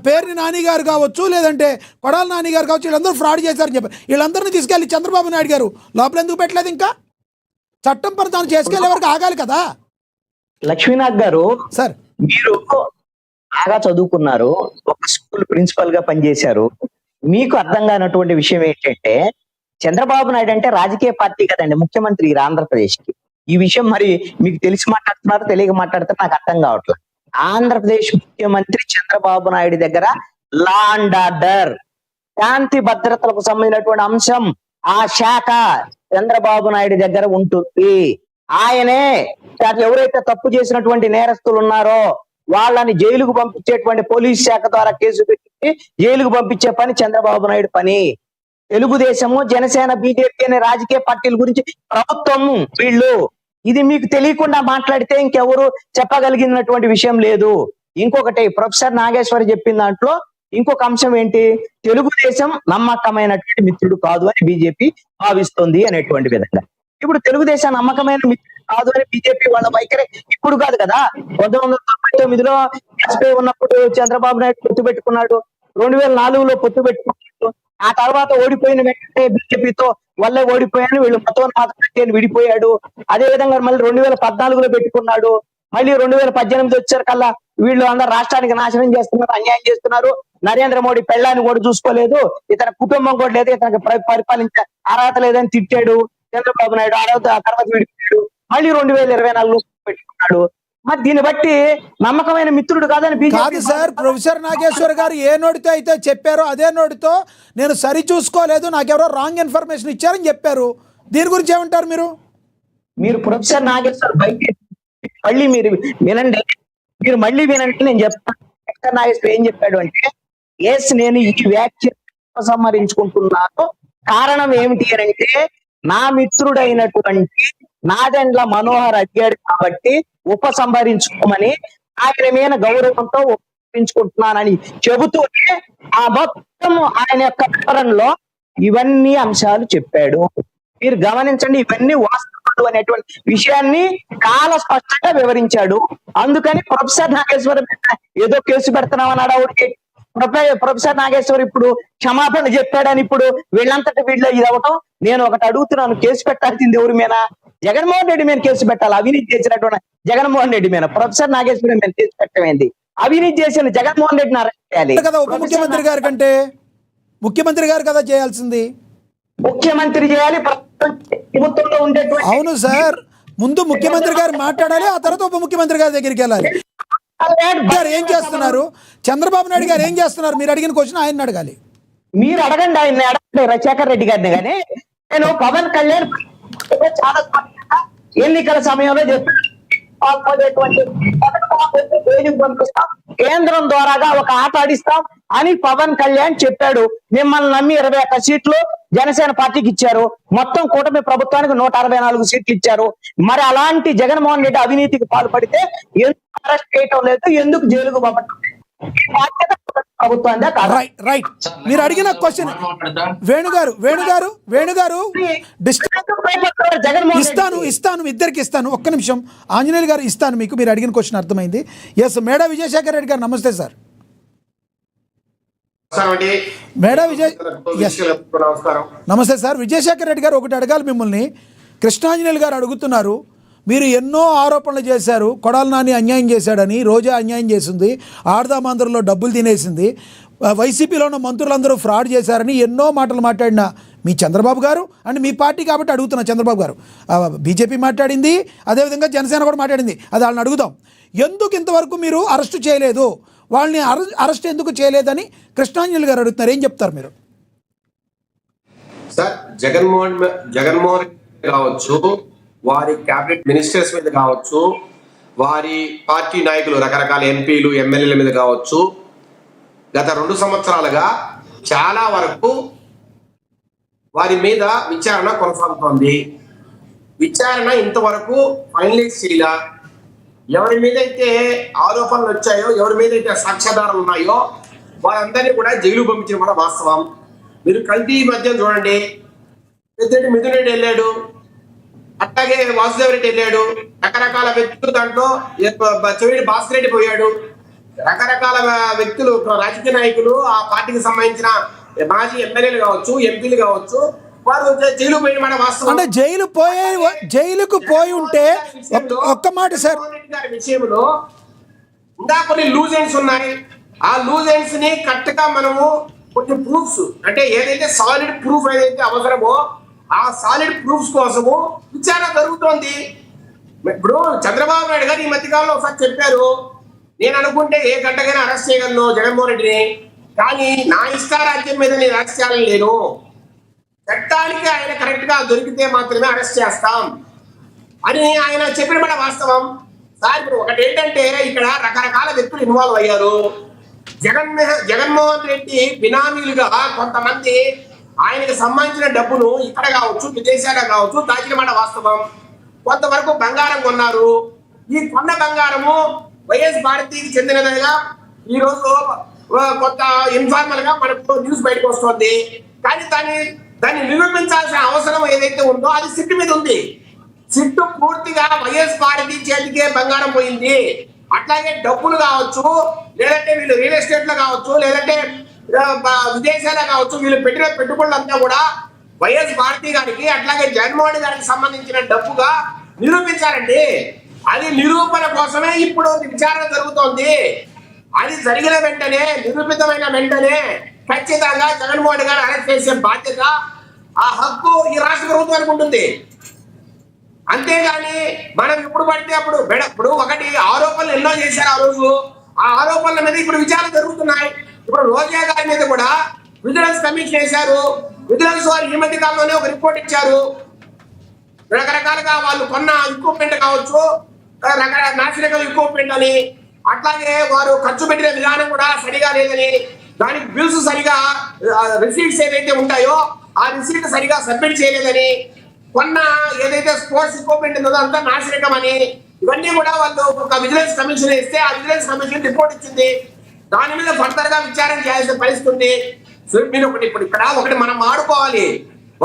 పేరుని నాని గారు కావచ్చు, లేదంటే కొడాల నాని గారు కావచ్చు, వీళ్ళందరూ ఫ్రాడ్ చేశారని చెప్పారు. వీళ్ళందరినీ తీసుకెళ్ళి చంద్రబాబు నాయుడు గారు లోపల ఎందుకు పెట్టలేదు? ఇంకా చట్టం పని తాను చేసుకెళ్లే వరకు ఆగాలి కదా లక్ష్మీనాథ్ గారు, సార్. మీరు బాగా చదువుకున్నారు, ఒక స్కూల్ ప్రిన్సిపల్ గా పనిచేశారు. మీకు అర్థం కానటువంటి విషయం ఏంటంటే, చంద్రబాబు నాయుడు అంటే రాజకీయ పార్టీ కదండి, ముఖ్యమంత్రి ఆంధ్రప్రదేశ్ కి. ఈ విషయం మరి మీకు తెలిసి మాట్లాడుతున్నారు, తెలియక మాట్లాడుతున్నారు, నాకు అర్థం కావట్లేదు. ఆంధ్రప్రదేశ్ ముఖ్యమంత్రి చంద్రబాబు నాయుడు దగ్గర లా అండ్ ఆర్డర్, శాంతి భద్రతలకు సంబంధించినటువంటి అంశం, ఆ శాఖ చంద్రబాబు నాయుడు దగ్గర ఉంటుంది. ఆయనే ఎవరైతే తప్పు చేసినటువంటి నేరస్తులు ఉన్నారో వాళ్ళని జైలుకు పంపించేటువంటి పోలీస్ శాఖ ద్వారా కేసు పెట్టి జైలుకు పంపించే పని చంద్రబాబు నాయుడు పని. తెలుగుదేశము, జనసేన, బీజేపీ అనే రాజకీయ పార్టీల గురించి ప్రభుత్వం వీళ్ళు, ఇది మీకు తెలియకుండా మాట్లాడితే ఇంకెవరు చెప్పగలిగినటువంటి విషయం లేదు. ఇంకొకటి, ప్రొఫెసర్ నాగేశ్వరి చెప్పిన దాంట్లో ఇంకొక అంశం ఏంటి, తెలుగుదేశం నమ్మకమైనటువంటి మిత్రుడు కాదు అని బీజేపీ భావిస్తుంది అనేటువంటి విధంగా. ఇప్పుడు తెలుగుదేశం నమ్మకమైన మిత్రుడు కాదు అని బీజేపీ వాళ్ళ వైఖరి ఇప్పుడు కాదు కదా, 1999లో వాజ్పేయి ఉన్నప్పుడు చంద్రబాబు నాయుడు పొత్తు పెట్టుకున్నాడు, 2004లో పొత్తు పెట్టుకున్నాడు, ఆ తర్వాత ఓడిపోయిన వెంటనే బీజేపీతో వల్లే ఓడిపోయాను, వీళ్ళు మతోన్మాదం విడిపోయాడు. అదే విధంగా మళ్ళీ 2014లో పెట్టుకున్నాడు, మళ్ళీ 2018 వచ్చారు కల్లా వీళ్ళు అందరు రాష్ట్రానికి నాశనం చేస్తున్నారు, అన్యాయం చేస్తున్నారు, నరేంద్ర మోడీ పెళ్ళాన్ని కూడా చూసుకోలేదు, ఇతని కుటుంబం కూడా లేదు, ఇతనికి పరిపాలించే అర్హత లేదని తిట్టాడు చంద్రబాబు నాయుడు. ఆ తర్వాత విడిపోయాడు, మళ్ళీ 2024లో పెట్టుకున్నాడు. మరి దీన్ని బట్టి నమ్మకమైన మిత్రుడు కాదని కాదు సార్. ప్రొఫెసర్ నాగేశ్వర్ గారు ఏ నోటితో అయితే చెప్పారో అదే నోటితో నేను సరి చూసుకోలేదు, నాకెవరో రాంగ్ ఇన్ఫర్మేషన్ ఇచ్చారని చెప్పారు. దీని గురించి ఏమంటారు మీరు? మీరు ప్రొఫెసర్ నాగేశ్వర్ బయట మళ్ళీ మీరు వినండి, మీరు మళ్ళీ వినండి, నేను చెప్తాను. ప్రొఫెసర్ నాగేశ్వర్ ఏం చెప్పాడు అంటే, ఎస్ నేను ఈ వ్యాఖ్య ఉపసంహరించుకుంటున్నాను, కారణం ఏమిటి అంటే నా మిత్రుడైనటువంటి నాదెండ్ల మనోహర్ అడిగాడు కాబట్టి ఉపసంహరించుకోమని, ఆయన మీద గౌరవంతో ఉపసంహరించుకుంటున్నానని చెబుతూనే ఆ మొత్తం ఆయన యొక్క వివరణలో ఇవన్నీ అంశాలు చెప్పాడు. మీరు గమనించండి, ఇవన్నీ వాస్తవాలు అనేటువంటి విషయాన్ని చాలా స్పష్టంగా వివరించాడు. అందుకని ప్రొఫెసర్ నాగేశ్వర్ ఏదో కేసు పెడుతున్నామని అడవుడికి ప్రొఫెసర్ నాగేశ్వర్ ఇప్పుడు క్షమాపణ చెప్పాడని ఇప్పుడు వీళ్ళంతటి వీళ్ళు ఇది అవ్వటం. నేను ఒకటి అడుగుతున్నాను, కేసు పెట్టాల్సింది ఎవరి మీద? జగన్మోహన్ రెడ్డి మీద కేసు పెట్టాలి, అవినీతి చేసినటువంటి జగన్మోహన్ రెడ్డి మీద. ప్రొఫెసర్ నాగేశ్వరి మీద కేసు పెట్టమైంది, అవినీతి చేసిన జగన్మోహన్ రెడ్డిని అరెస్ట్ చేయాలి కదా. ఉప ముఖ్యమంత్రి గారి కంటే ముఖ్యమంత్రి గారు కదా చేయాల్సింది. ముఖ్యమంత్రి చేయాలి, ప్రభుత్వంలో ఉండేటువంటి. అవును సార్, ముందు ముఖ్యమంత్రి గారు మాట్లాడాలి, ఆ తర్వాత ఉప ముఖ్యమంత్రి గారి దగ్గరికి వెళ్ళాలి. గారు ఏం చేస్తున్నారు, చంద్రబాబు నాయుడు గారు ఏం చేస్తున్నారు, మీరు అడిగిన క్వశ్చన్ ఆయన అడగాలి. మీరు అడగండి, ఆయన అడగండి, రాజశేఖర్ రెడ్డి గారిని. కానీ నేను పవన్ కళ్యాణ్ చాలా ఎన్నికల సమయంలో చెప్పాను, పంపిస్తాం, కేంద్రం ద్వారాగా ఒక ఆట ఆడిస్తాం అని పవన్ కళ్యాణ్ చెప్పాడు. మిమ్మల్ని నమ్మి 21 సీట్లు జనసేన పార్టీకి ఇచ్చారు, మొత్తం కూటమి ప్రభుత్వానికి 164 సీట్లు ఇచ్చారు. మరి అలాంటి జగన్మోహన్ రెడ్డి అవినీతికి పాల్పడితే ఎందుకు అరెస్ట్ చేయటం లేదు, ఎందుకు జైలుకు పంపటం? ప్రభుత్వం రైట్. మీరు అడిగిన క్వశ్చన్ వేణుగారు ఇస్తాను ఇద్దరికి ఇస్తాను. ఒక్క నిమిషం ఆంజనేయులు గారు ఇస్తాను మీకు. మీరు అడిగిన క్వశ్చన్ అర్థమైంది. ఎస్, మేడా విజయశేఖర్ రెడ్డి గారు నమస్తే సార్. నమస్తే సార్. విజయశేఖర్ రెడ్డి గారు ఒకటి అడగాలి మిమ్మల్ని. కృష్ణాంజనేయులు గారు అడుగుతున్నారు, మీరు ఎన్నో ఆరోపణలు చేశారు, కొడాలి నాని అన్యాయం చేశాడని, రోజా అన్యాయం చేసింది, ఆడదామందరిలో డబ్బులు తినేసింది, వైసీపీలో ఉన్న మంత్రులందరూ ఫ్రాడ్ చేశారని ఎన్నో మాటలు మాట్లాడిన మీ చంద్రబాబు గారు అండ్ మీ పార్టీ కాబట్టి అడుగుతున్నా. చంద్రబాబు గారు బీజేపీ మాట్లాడింది, అదేవిధంగా జనసేన కూడా మాట్లాడింది, అది వాళ్ళని అడుగుదాం. ఎందుకు ఇంతవరకు మీరు అరెస్ట్ చేయలేదు, వాళ్ళని అరెస్ట్ ఎందుకు చేయలేదని కృష్ణాంజలి గారు అడుగుతున్నారు. ఏం చెప్తారు మీరు? సార్, జగన్మోహన్ కావచ్చు, వారి క్యాబినెట్ మినిస్టర్స్ మీద కావచ్చు, వారి పార్టీ నాయకులు రకరకాల ఎంపీలు ఎమ్మెల్యేల మీద కావచ్చు, గత 2 సంవత్సరాలుగా చాలా వరకు వారి మీద విచారణ కొనసాగుతోంది. విచారణ ఇంతవరకు ఫైనలైజ్ చేయాల. ఎవరి మీద అయితే ఆరోపణలు వచ్చాయో, ఎవరి మీద అయితే సాక్ష్యాధారాలు ఉన్నాయో వారందరినీ కూడా జైలు పంపించడం కూడా వాస్తవం. మీరు కల్తీ మద్యం చూడండి, పెద్దరెడ్డి మిథున్ రెడ్డి వెళ్ళాడు, అట్లాగే వాసుదేవ్ రెడ్డి వెళ్ళాడు, రకరకాల వ్యక్తులు దాంట్లో చెవిడి భాస్కర్ రెడ్డి పోయాడు, రకరకాల వ్యక్తులు రాజకీయ నాయకులు ఆ పార్టీకి సంబంధించిన మాజీ ఎమ్మెల్యేలు కావచ్చు, ఎంపీలు కావచ్చు, వారు జైలు పోయిన మాట వాస్తవం. అంటే జైలుకు పోయి ఉంటే ఒక్క మాట సార్, జగన్మోహన్ రెడ్డి గారి విషయంలో ఇంకా కొన్ని లూజ్ ఎండ్స్ ఉన్నాయి. ఆ లూజ్ ఎండ్స్ ని కరెక్ట్ గా మనము కొన్ని ప్రూఫ్స్, అంటే ఏదైతే సాలిడ్ ప్రూఫ్ ఏదైతే అవసరమో ఆ సాలిడ్ ప్రూఫ్స్ కోసము విచారణ జరుగుతోంది. ఇప్పుడు చంద్రబాబు నాయుడు గారు ఈ మధ్యకాలంలో ఒకసారి చెప్పారు, నేను అనుకుంటే ఏ గంటకైనా అరెస్ట్ చేయగలను జగన్మోహన్ రెడ్డిని, కానీ నా ఇష్టారాజ్యం మీద నేను అరెస్ట్ చేయాలని లేను, చట్టానికి ఆయన కరెక్ట్ గా దొరికితే మాత్రమే అరెస్ట్ చేస్తాం అని ఆయన చెప్పిన మాట వాస్తవం. సార్ ఇప్పుడు ఒకటి ఏంటంటే ఇక్కడ రకరకాల వ్యక్తులు ఇన్వాల్వ్ అయ్యారు. జగన్మోహన్ రెడ్డి బినామీలుగా కొంతమంది ఆయనకు సంబంధించిన డబ్బును ఇక్కడ కావచ్చు విదేశాల్లో కావచ్చు దాచిన మాట వాస్తవం. కొంతవరకు బంగారం కొన్నారు. ఈ కొన్న బంగారము వైఎస్ భారతికి చెందినదిగా ఈ రోజు కొంత ఇన్ఫార్మల్ గా మనకు న్యూస్ బయటకు వస్తుంది. కానీ దాన్ని నిరూపించాల్సిన అవసరం ఏదైతే ఉందో అది సిట్టు మీద ఉంది. సిట్టు పూర్తిగా వైఎస్ భారతి చేతికే బంగారం పోయింది. అట్లాగే డబ్బులు కావచ్చు, లేదంటే వీళ్ళు రియల్ ఎస్టేట్ లో కావచ్చు, లేదంటే విదేశాల్లో కావచ్చు, వీళ్ళు పెట్టిన పెట్టుబడులంతా కూడా వైఎస్ భారతి గారికి అట్లాగే జగన్మోహన్ గారికి సంబంధించిన డబ్బుగా నిరూపించాలండి. అది నిరూపణ కోసమే ఇప్పుడు విచారణ జరుగుతోంది. అది జరిగిన వెంటనే, నిరూపితమైన వెంటనే ఖచ్చితంగా జగన్మోహన్ గారు అరెస్ట్ చేసే బాధ్యత, ఆ హక్కు ఈ రాష్ట్ర ప్రభుత్వానికి ఉంటుంది. అంతేగాని మనం ఇప్పుడు పడితే ఇప్పుడు ఒకటి ఆరోపణలు ఎన్నో చేశారు ఆ రోజు. ఆ ఆరోపణల మీద ఇప్పుడు విచారణ జరుగుతున్నాయి. ఇప్పుడు రోజా గారి మీద కూడా విజిలెన్స్ కమిషన్ వేశారు. విజిలెన్స్ వారు ఈ మధ్య కాలంలోనే ఒక రిపోర్ట్ ఇచ్చారు. రకరకాలుగా వాళ్ళు కొన్న ఎక్విప్మెంట్ కావచ్చు, నాసిరకం ఎక్విప్మెంట్ అని, అట్లాగే వారు ఖర్చు పెట్టిన విధానం కూడా సరిగా లేదని, దానికి బిల్స్ సరిగా రిసీట్స్ ఏదైతే ఉంటాయో ఆ రిసీట్ సరిగా సబ్మిట్ చేయలేదని, కొన్న ఏదైతే స్పోర్ట్స్ ఎక్విప్మెంట్ ఉందో అంతా నాసిరకం అని, ఇవన్నీ కూడా వాళ్ళు ఒక విజిలెన్స్ కమిషన్ ఇస్తే ఆ విజిలెన్స్ కమిషన్ రిపోర్ట్ ఇచ్చింది. దాని మీద ఫర్దర్ గా విచారణ చేయాల్సిన పరిస్థితి ఉంది. మీరు ఇప్పుడు ఇక్కడ ఒకటి మనం ఆడుకోవాలి.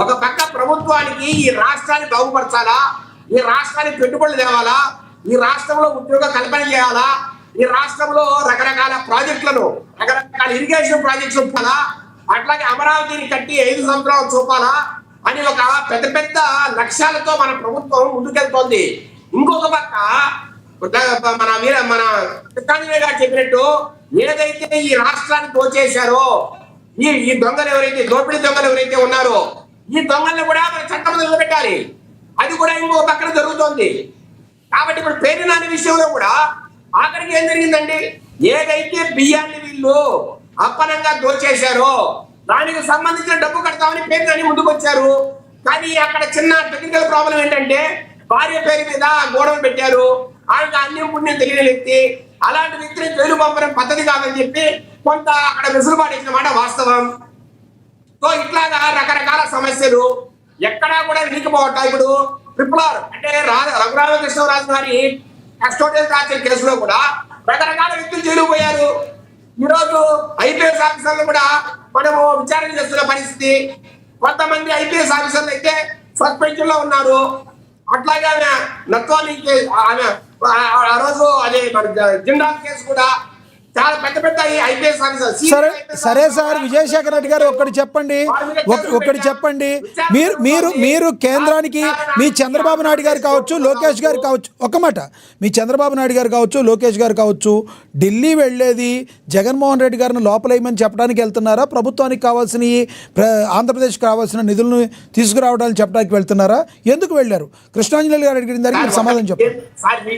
ఒక పక్క ప్రభుత్వానికి ఈ రాష్ట్రాన్ని బాగుపరచాలా, ఈ రాష్ట్రానికి పెట్టుబడులు తేవాలా, ఈ రాష్ట్రంలో ఉద్యోగ కల్పన చేయాలా, ఈ రాష్ట్రంలో రకరకాల ప్రాజెక్టులను, రకరకాల ఇరిగేషన్ ప్రాజెక్ట్స్ చూపాలా, అట్లాగే అమరావతిని కట్టి 5 సంవత్సరాలు చూపాలా అని ఒక పెద్ద పెద్ద లక్ష్యాలతో మన ప్రభుత్వం ముందుకెళ్తోంది. ఇంకొక పక్క మన కృష్ణాంజనేయ గారు చెప్పినట్టు ఏదైతే ఈ రాష్ట్రాన్ని దోచేశారో, ఈ దొంగలు ఎవరైతే, దోపిడీ దొంగలు ఎవరైతే ఉన్నారో, ఈ దొంగలను కూడా మన చట్టం నిలబెట్టాలి. అది కూడా ఇంకో పక్కన జరుగుతోంది. కాబట్టి ఇప్పుడు పేరు నాని విషయంలో కూడా ఆఖరికి ఏం జరిగిందండి, ఏదైతే బియ్యాన్ని వీళ్ళు అప్పనంగా దోచేశారో దానికి సంబంధించిన డబ్బు కడతామని పేరు నాని ముందుకు వచ్చారు. కానీ అక్కడ చిన్న టెక్నికల్ ప్రాబ్లం ఏంటంటే భార్య పేరు మీద గోడలు పెట్టారు. ఆమెకు అన్యం పుణ్యం తెలియని వ్యక్తి, అలాంటి వ్యక్తిని జైలు పంపడం పద్ధతి కాదని చెప్పి కొంత అక్కడ వెసులుబాటు ఇచ్చిన మాట వాస్తవం. సో ఇట్లాగా రకరకాల సమస్యలు ఎక్కడా కూడా వినికిపోవట. ఇప్పుడు ట్రిపుల్ అంటే రఘురామకృష్ణరాజు గారి కస్టోడియల్ టార్చర్ కేసులో కూడా రకరకాల వ్యక్తులు జైలు పోయారు. ఈరోజు ఐపీఎస్ ఆఫీసర్లు కూడా మనము విచారణ చేస్తున్న పరిస్థితి. కొంతమంది ఐపీఎస్ ఆఫీసర్లు అయితే సస్పెన్షన్ లో ఉన్నారు. అట్లాగే ఆమె నత్వాని ఆమె ఆ రోజు అదే మన జిందాల్ కేసు కూడా చాలా పెద్ద పెద్ద ఐపీఎస్ ఆఫీసర్. సరే సార్, విజయశేఖర రెడ్డి గారు ఒక్కటి చెప్పండి. మీరు కేంద్రానికి మీ చంద్రబాబు నాయుడు గారు కావచ్చు, లోకేష్ గారు కావచ్చు, ఒక్క మాట, మీ చంద్రబాబు నాయుడు గారు కావచ్చు, లోకేష్ గారు కావచ్చు, ఢిల్లీ వెళ్ళేది జగన్మోహన్ రెడ్డి గారిని లోపలేయమని చెప్పడానికి వెళ్తున్నారా, ప్రభుత్వానికి కావాల్సిన ఆంధ్రప్రదేశ్కి కావాల్సిన నిధులను తీసుకురావడానికి చెప్పడానికి వెళ్తున్నారా, ఎందుకు వెళ్ళారు? కృష్ణాంజలి గారు అడిగిన దానికి మీరు సమాధానం చెప్పండి.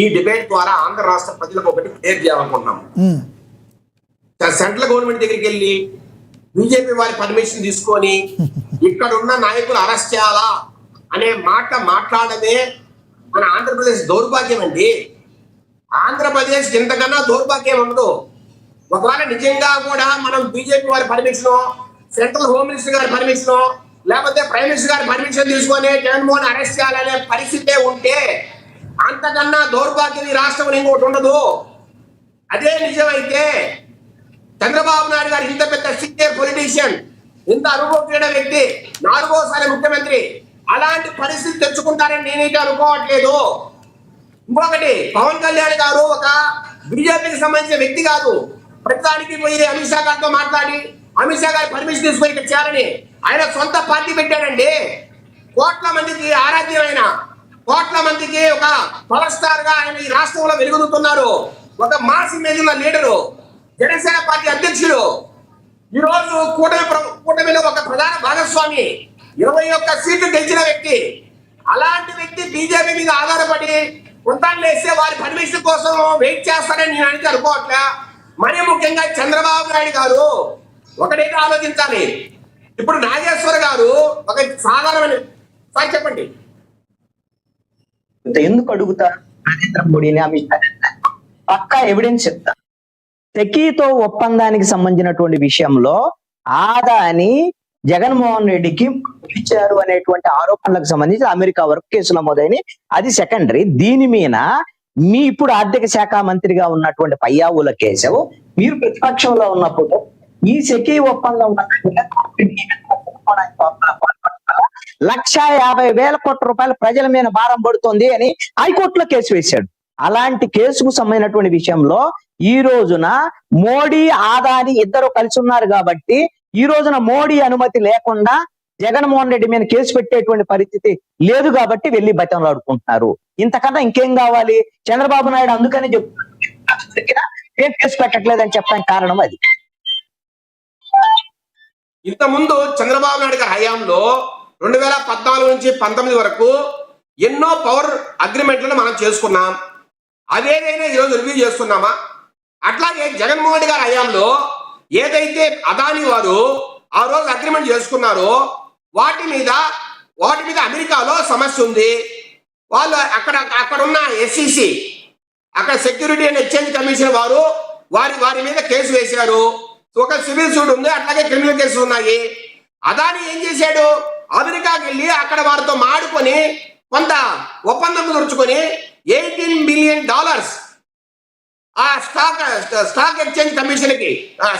ఈ డిబేట్ ద్వారా ఆంధ్ర రాష్ట్ర ప్రజలకు ఒకటి క్లియర్ చేయాలనుకుంటున్నాము. సెంట్రల్ గవర్నమెంట్ దగ్గరికి వెళ్ళి బీజేపీ వారి పర్మిషన్ తీసుకొని ఇక్కడ ఉన్న నాయకులు అరెస్ట్ చేయాలా అనే మాట మాట్లాడమే మన ఆంధ్రప్రదేశ్ దౌర్భాగ్యం అండి. ఆంధ్రప్రదేశ్ ఇంతకన్నా దౌర్భాగ్యం ఉండదు. ఒకవేళ నిజంగా కూడా మనం బీజేపీ వారి పర్మిషన్, సెంట్రల్ హోమ్ మినిస్టర్ గారి పర్మిషన్, లేకపోతే ప్రైమ్ మినిస్టర్ గారి పర్మిషన్ తీసుకొని జగన్మోహన్ అరెస్ట్ చేయాలనే పరిస్థితే ఉంటే అంతకన్నా దౌర్భాగ్యం ఈ రాష్ట్రంలో ఇంకోటి ఉండదు. అదే నిజమైతే చంద్రబాబు నాయుడు గారు ఇంత పెద్ద సీనియర్ పొలిటీషియన్, ఇంత అనుభవం వ్యక్తి, 4వ ముఖ్యమంత్రి, అలాంటి పరిస్థితి తెచ్చుకుంటారని నేనైతే అనుకోవట్లేదు. ఇంకొకటి, పవన్ కళ్యాణ్ గారు ఒక బీజేపీకి సంబంధించిన వ్యక్తి కాదు. ప్రతిదానికి పోయి అమిత్ షా గారితో మాట్లాడి అమిత్ షా గారి పర్మిషన్ తీసుకొని ఇక్కడ చేయాలని. ఆయన సొంత పార్టీ పెట్టాడండి. కోట్ల మందికి ఆరాధ్యమైన, కోట్ల మందికి ఒక పవర్ స్టార్ గా ఆయన ఈ రాష్ట్రంలో వెలుగొందుతున్నారు. ఒక మాస్ ఇమేజ్ ఉన్న లీడరు, జనసేన పార్టీ అధ్యక్షుడు. ఈ రోజు కూటమిలో ఒక ప్రధాన భాగస్వామి, 21 సీట్లు గెలిచిన వ్యక్తి. అలాంటి వ్యక్తి బీజేపీ మీద ఆధారపడి ఉంటాను వేస్తే వారి పర్మిషన్ కోసం వెయిట్ చేస్తారని నేను అనేది అనుకోవట్లే. మరీ ముఖ్యంగా చంద్రబాబు నాయుడు గారు ఒకటైతే ఆలోచించాలి. ఇప్పుడు నాగేశ్వర గారు ఒక సాధారణమైన సార్ చెప్పండి, ఎందుకు అడుగుతారు నరేంద్ర మోడీని, అమిత్ షా? పక్కా ఎవిడెన్స్ చెప్తా. సెకీతో ఒప్పందానికి సంబంధించినటువంటి విషయంలో ఆదాని జగన్మోహన్ రెడ్డికి ఇచ్చారు అనేటువంటి ఆరోపణలకు సంబంధించి అమెరికా వరకు కేసులు నమోదైన, అది సెకండరీ. దీని మీద మీ ఇప్పుడు ఆర్థిక శాఖ మంత్రిగా ఉన్నటువంటి పయ్యావుల కేశవ్, మీరు ప్రతిపక్షంలో ఉన్నప్పుడు ఈ సెకీ ఒప్పందం 1,50,000 కోట్ల రూపాయలు ప్రజల మీద భారం పడుతుంది అని హైకోర్టులో కేసు వేశాడు. అలాంటి కేసుకు సంబంధించినటువంటి విషయంలో ఈ రోజున మోడీ ఆదాని ఇద్దరు కలిసి ఉన్నారు కాబట్టి ఈ రోజున మోడీ అనుమతి లేకుండా జగన్మోహన్ రెడ్డి మీద కేసు పెట్టేటువంటి పరిస్థితి లేదు కాబట్టి వెళ్ళి బతిమలాడుకుంటున్నారు. ఇంతకన్నా ఇంకేం కావాలి? చంద్రబాబు నాయుడు అందుకని చెప్తున్నా ఏం కేసు పెట్టట్లేదని చెప్పడానికి కారణం అది. ఇంతకుముందు చంద్రబాబు నాయుడు గారి హయాంలో 2014 నుంచి 19 వరకు ఎన్నో పవర్ అగ్రిమెంట్లను మనం చేసుకున్నాం. అదేదైనా ఈరోజు రివ్యూ చేస్తున్నామా? అట్లాగే జగన్మోహన్ గారి హయాంలో ఏదైతే అదాని వారు ఆ రోజు అగ్రిమెంట్ చేసుకున్నారో వాటి మీద అమెరికాలో సమస్య ఉంది. వాళ్ళు అక్కడ ఉన్న SEC, అక్కడ సెక్యూరిటీ అండ్ ఎక్స్చేంజ్ కమిషన్ వారు వారి మీద కేసు వేశారు. ఒక సివిల్ సూట్ ఉంది, అట్లాగే క్రిమినల్ కేసులు ఉన్నాయి. అదాని ఏం చేశాడు? అమెరికాకి వెళ్ళి అక్కడ వారితో మాడుకొని కొంత ఒప్పందం కుదుర్చుకొని $18 బిలియన్ ఆ స్టాక్ ఎక్స్చేంజ్ కమిషన్ కి,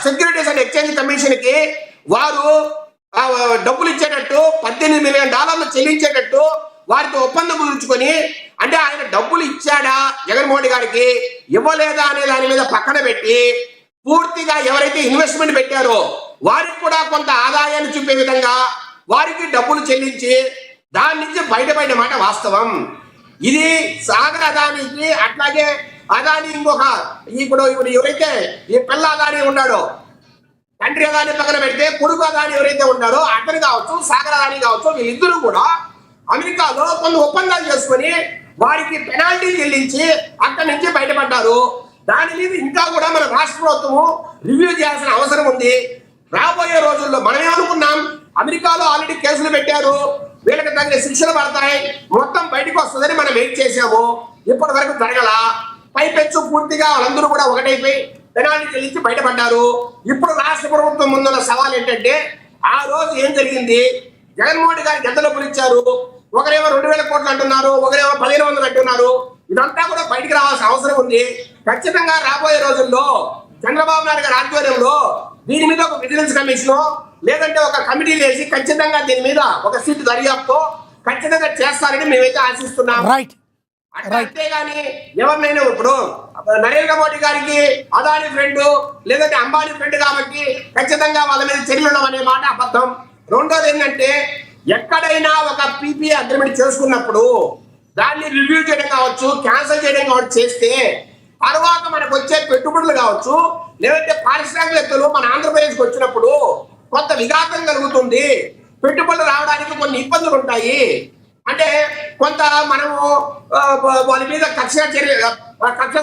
సెక్యూరిటీస్ అండ్ ఎక్స్చేంజ్ కమిషన్ కి వారు డబ్బులు ఇచ్చేటట్టు $18 మిలియన్ చెల్లించేటట్టు వారితో ఒప్పందం కుదుర్చుకొని, అంటే ఆయన డబ్బులు ఇచ్చాడా జగన్మోహన్ గారికి ఇవ్వలేదా అనే దాని మీద పక్కన పెట్టి పూర్తిగా ఎవరైతే ఇన్వెస్ట్మెంట్ పెట్టారో వారికి కూడా కొంత ఆదాయాన్ని చూపే విధంగా వారికి డబ్బులు చెల్లించి దాని నుంచి బయటపడిన మాట వాస్తవం. ఇది సాగర్ అదానికి, అట్లాగే అదాని ఇంకొక ఇప్పుడు ఎవరైతే ఈ పిల్ల అదాని ఉన్నాడో, తండ్రి అదాని పక్కన పెడితే కొడుకు అదాని ఎవరైతే ఉన్నారో అతను కావచ్చు, సాగర్ అదాని కావచ్చు, వీళ్ళిద్దరూ కూడా అమెరికాలో కొన్ని ఒప్పందాలు చేసుకొని వారికి పెనాల్టీ చెల్లించి అక్కడి నుంచి బయటపడ్డారు. దాని మీద ఇంకా కూడా మన రాష్ట్ర ప్రభుత్వము రివ్యూ చేయాల్సిన అవసరం ఉంది. రాబోయే రోజుల్లో మనం ఏమనుకున్నాం, అమెరికాలో ఆల్రెడీ కేసులు పెట్టారు, వీళ్ళకి తగిన శిక్షలు పడతాయి, మొత్తం బయటకు వస్తుందని మనం వెయిట్ చేసాము. ఇప్పటి వరకు జరగల. పైపెచ్చు పూర్తిగా వాళ్ళందరూ కూడా ఒకటైపోయి పెనాల్టీ చెల్లించి బయటపడ్డారు. ఇప్పుడు రాష్ట్ర ప్రభుత్వం ముందున్న సవాల్ ఏంటంటే, ఆ రోజు ఏం జరిగింది? జగన్మోహన్ గారికి ఎంత డబ్బులు ఇచ్చారు? ఒకరేమో 2,000 కోట్లు అంటున్నారు, ఒకరేమో 1,500 అంటున్నారు. ఇదంతా కూడా బయటికి రావాల్సిన అవసరం ఉంది. ఖచ్చితంగా రాబోయే రోజుల్లో చంద్రబాబు నాయుడు గారి ఆధ్వర్యంలో దీని మీద ఒక విజిలెన్స్ కమిషన్ లేదంటే ఒక కమిటీ వేసి ఖచ్చితంగా దీని మీద ఒక సీటు దర్యాప్తు ఖచ్చితంగా చేస్తారని మేమైతే ఆశిస్తున్నాం. అంతేగాని ఎవరినైనా ఇప్పుడు నరేంద్ర మోడీ గారికి అదాని ఫ్రెండ్ లేదంటే అంబానీ ఫ్రెండ్ కాబట్టి ఖచ్చితంగా వాళ్ళ మీద చర్యలు అనే మాట అబద్ధం. రెండోది ఏంటంటే, ఎక్కడైనా ఒక PPA అగ్రిమెంట్ చేసుకున్నప్పుడు దాన్ని రివ్యూ చేయడం కావచ్చు, క్యాన్సిల్ చేయడం కావచ్చు చేస్తే తర్వాత మనకు వచ్చే పెట్టుబడులు కావచ్చు, లేదంటే పారిశ్రామికవేత్తలు మన ఆంధ్రప్రదేశ్కి వచ్చినప్పుడు కొంత విఘాతం కలుగుతుంది, పెట్టుబడులు రావడానికి కొన్ని ఇబ్బందులు ఉంటాయి. అంటే కొంత మనము వాళ్ళ మీద కక్ష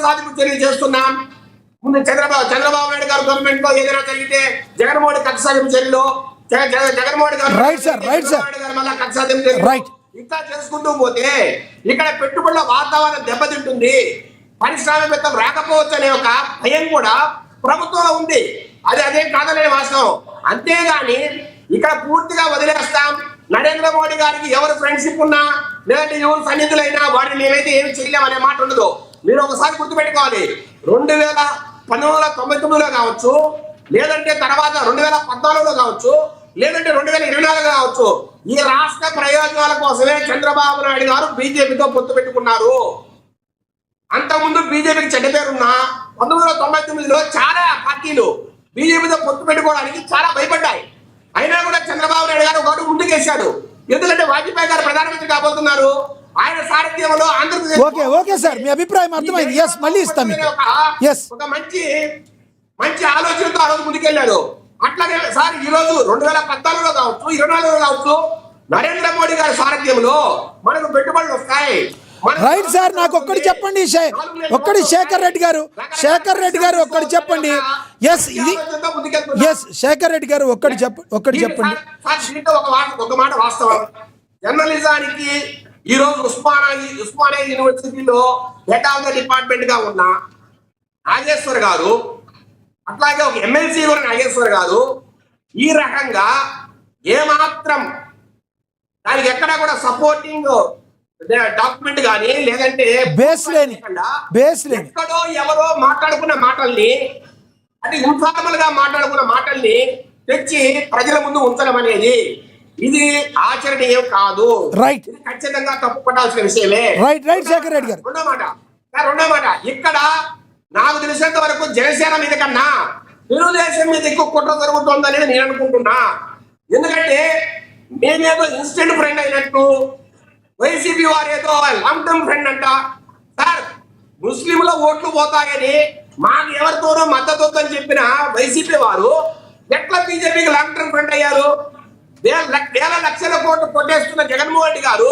సాధింపు చర్యలు చేస్తున్నాం. ముందు చంద్రబాబు నాయుడు గారు గవర్నమెంట్ లో ఏదైనా జరిగితే జగన్మోహన్ కక్ష సాధింపు చర్యలు, జగన్మోహన్ గారు మళ్ళీ కక్ష సాధింపు చర్యలు, ఇంకా చేసుకుంటూ పోతే ఇక్కడ పెట్టుబడుల వాతావరణం దెబ్బతింటుంది, పారిశ్రామికవేత్తలు రాకపోవచ్చు అనే ఒక భయం కూడా ప్రభుత్వంలో ఉంది. అదేం కాదనే వాస్తవం. అంతేగాని ఇక్కడ పూర్తిగా వదిలేస్తాం, నరేంద్ర మోడీ గారికి ఎవరు ఫ్రెండ్షిప్ ఉన్నా లేదంటే ఎవరు సన్నిధులైనా వాడిని మేమైతే ఏమి చేయలేమనే మాట ఉండదు. మీరు ఒకసారి గుర్తుపెట్టుకోవాలి, 1999లో కావచ్చు, లేదంటే తర్వాత 2014లో కావచ్చు, లేదంటే 2024 కావచ్చు, ఈ రాష్ట్ర ప్రయోజనాల కోసమే చంద్రబాబు నాయుడు గారు బీజేపీతో పొత్తు పెట్టుకున్నారు. అంతకుముందు బీజేపీకి చెడ్డ పేరున్నా 1999లో చాలా పార్టీలు బీజేపీతో పొత్తు పెట్టుకోవడానికి చాలా భయపడ్డాయి. అయినా కూడా చంద్రబాబు నాయుడు గారు ఒక అడుగు ముందుకేశాడు. ఎందుకంటే వాజ్పేయి గారు ప్రధానమంత్రి కాబోతున్నారు. ఆయన సారథ్యంలో ఆంధ్రప్రదేశ్ ఓకే సార్, మీ అభిప్రాయం అర్థమైంది. ఎస్, మళ్ళీ ఇస్తాం మీకు. ఎస్, ఒక మంచి ఆలోచనతో ఆ రోజు ముందుకెళ్ళాడు. అట్లాగే సార్ ఈ రోజు 2014లో కావచ్చు, 24లో కావచ్చు, నరేంద్ర మోడీ గారి సారథ్యంలో మనకు పెట్టుబడులు వస్తాయి. రైట్ సార్, నాకు ఒక్కటి చెప్పండి. శేఖర్ రెడ్డి గారు ఒక్కటి చెప్పండి. ఎస్, ఇది ఎస్, శేఖర్ రెడ్డి గారు ఒక్కటి చెప్పండి. ఒక మాట వాస్తవం. జర్నలిజానికి ఈ రోజు ఉస్మానియా యూనివర్సిటీలో హెడ్ ఆఫ్ ద డిపార్ట్మెంట్ గా ఉన్న నాగేశ్వర్ గారు, అట్లాగే ఒక ఎమ్మెల్సీ కూడా నాగేశ్వర్ గారు ఈ రకంగా ఏమాత్రం దానికి ఎక్కడా కూడా సపోర్టింగ్ డాక్యుమెంట్ కానీ లేదంటే ఎక్కడో ఎవరో మాట్లాడుకున్న మాటల్ని, అంటే ఇన్ఫార్మల్ గా మాట్లాడుకున్న మాటల్ని తెచ్చి ప్రజల ముందు ఉంచడం అనేది ఇది ఆచరణీయం కాదు. రైట్, ఖచ్చితంగా తప్పుపడాల్సిన విషయమే. రైట్ శేఖర్ రెడ్డి గారు. రెండో మాట ఇక్కడ నాకు తెలిసినంత వరకు జనసేన మీద కన్నా తెలుగుదేశం మీద ఎక్కువ కుట్ర జరుగుతుందని నేను అనుకుంటున్నా. ఎందుకంటే నేనేదో ఇన్స్టెంట్ ఫ్రెండ్ అయినట్టు, వైసీపీ వారేదో లాంగ్ టర్మ్ ఫ్రెండ్ అంట. సార్, ముస్లింల ఓట్లు పోతాయని మాకు ఎవరితోనో మద్దతు అని చెప్పిన వైసీపీ వారు ఎట్లా బీజేపీకి లాంగ్ టర్మ్ ఫ్రెండ్ అయ్యారు? వేల లక్షల కోట్లు కొట్టేస్తున్న జగన్మోహన్ రెడ్డి గారు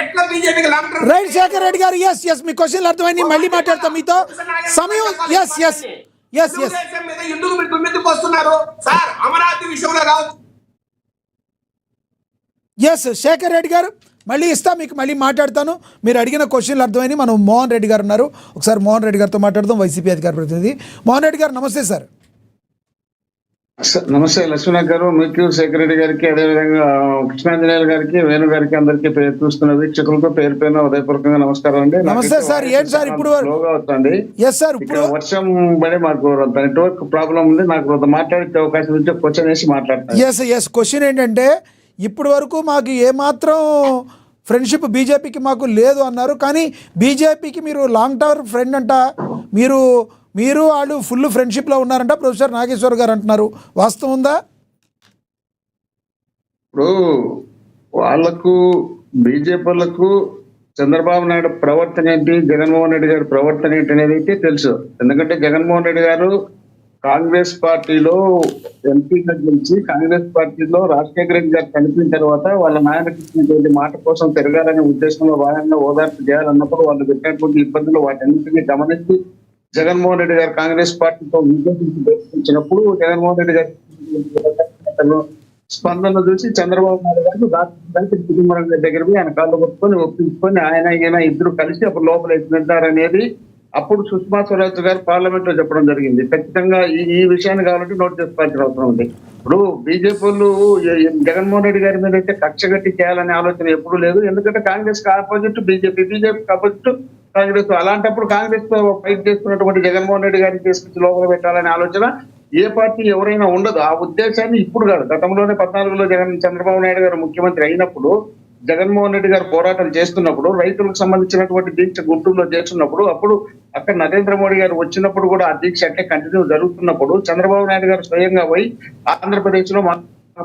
ఎట్లా బీజేపీకి long term? Right Shekhar Reddy గారు. ఎస్, మీ క్వశ్చన్ అర్థమైంది. మళ్ళీ మాట్లాడతాం మీతో. సమయం ఎస్ మీద ఎందుకు మీరు దుమ్మెత్తుకు వస్తున్నారు సార్? అమరావతి విషయంలో కావచ్చు. ఎస్, శేఖర్ రెడ్డి గారు మళ్ళీ ఇస్తా మీకు, మళ్ళీ మాట్లాడతాను. మీరు అడిగిన క్వశ్చన్లు అర్థమైంది. మనం మోహన్ రెడ్డి గారు ఉన్నారు, ఒకసారి మోహన్ రెడ్డి గారితో మాట్లాడదాం. వైసీపీ అధికార ప్రతినిధి మోహన్ రెడ్డి గారు, నమస్తే సార్. నమస్తే లక్ష్మణ గారు, మీకు శేఖర్ రెడ్డి గారికి, అదేవిధంగా కృష్ణాంజనేయులు గారికి, వేణు గారికి, అందరికీ చూస్తున్న వీక్షకులకు పేరు పేరున ఉదయపూర్వకంగా నమస్కారం అండి. నమస్తే సార్. ఏంటి సార్ ఇప్పుడు అవుతుంది? ఇప్పుడు వర్షం పడి మాకు నెట్వర్క్ ప్రాబ్లం ఉంది. నాకు మాట్లాడే అవకాశం ఉంటే క్వశ్చన్ వేసి మాట్లాడతాను. ఎస్, క్వశ్చన్ ఏంటంటే ఇప్పటి వరకు మాకు ఏమాత్రం ఫ్రెండ్షిప్ బీజేపీకి మాకు లేదు అన్నారు, కానీ బీజేపీకి మీరు లాంగ్ టర్మ్ ఫ్రెండ్ అంట, మీరు వాళ్ళు ఫుల్ ఫ్రెండ్షిప్లో ఉన్నారంట ప్రొఫెసర్ నాగేశ్వర్ గారు అంటున్నారు. వాస్తవం ఉందా? ఇప్పుడు వాళ్లకు బీజేపీలకు చంద్రబాబు నాయుడు ప్రవర్తన ఏంటి, జగన్మోహన్ రెడ్డి గారి ప్రవర్తన ఏంటి అనేది అయితే తెలుసు. ఎందుకంటే జగన్మోహన్ రెడ్డి గారు కాంగ్రెస్ పార్టీలో ఎంపీగా గెలిచి కాంగ్రెస్ పార్టీలో రాజశేఖర రెడ్డి గారు చనిపోయిన తర్వాత వాళ్ళ నాయనకి ఇచ్చినటువంటి మాట కోసం తిరగాలనే ఉద్దేశంలో భాగంగా ఓదార్పు చేయాలన్నప్పుడు వాళ్ళు పెట్టినటువంటి ఇబ్బందులు వాటన్నింటినీ గమనించి జగన్మోహన్ రెడ్డి గారు కాంగ్రెస్ పార్టీతో విభజించినప్పుడు జగన్మోహన్ రెడ్డి గారు స్పందన చూసి చంద్రబాబు నాయుడు గారు కుటుంబం దగ్గర పోయి ఆయన కాళ్ళు కొట్టుకొని ఒప్పించుకొని ఆయన ఇద్దరు కలిసి అప్పుడు లోపల ఎత్తుకుంటారనేది అప్పుడు సుష్మా స్వరాజ్ గారు పార్లమెంట్ లో చెప్పడం జరిగింది. ఖచ్చితంగా ఈ విషయాన్ని కావాలంటే నోట్ చేసుకోవాల్సిన అవసరం ఉంది. ఇప్పుడు బీజేపీలు జగన్మోహన్ రెడ్డి గారి మీద అయితే కక్ష గట్టి చేయాలనే ఆలోచన ఎప్పుడూ లేదు. ఎందుకంటే కాంగ్రెస్ కి ఆపోజిట్ బీజేపీకి ఆపోజిట్ కాంగ్రెస్. అలాంటప్పుడు కాంగ్రెస్ తో ఫైట్ చేస్తున్నటువంటి జగన్మోహన్ రెడ్డి గారిని తీసుకొచ్చి లోపల పెట్టాలనే ఆలోచన ఏ పార్టీ ఎవరైనా ఉండదు. ఆ ఉద్దేశాన్ని ఇప్పుడు కాదు, గతంలోనే 14లో చంద్రబాబు నాయుడు గారు ముఖ్యమంత్రి అయినప్పుడు జగన్మోహన్ రెడ్డి గారు పోరాటం చేస్తున్నప్పుడు రైతులకు సంబంధించినటువంటి దీక్ష గుంటూరులో చేస్తున్నప్పుడు అప్పుడు అక్కడ నరేంద్ర మోడీ గారు వచ్చినప్పుడు కూడా ఆ దీక్ష అంటే కంటిన్యూ జరుగుతున్నప్పుడు చంద్రబాబు నాయుడు గారు స్వయంగా పోయి ఆంధ్రప్రదేశ్ లో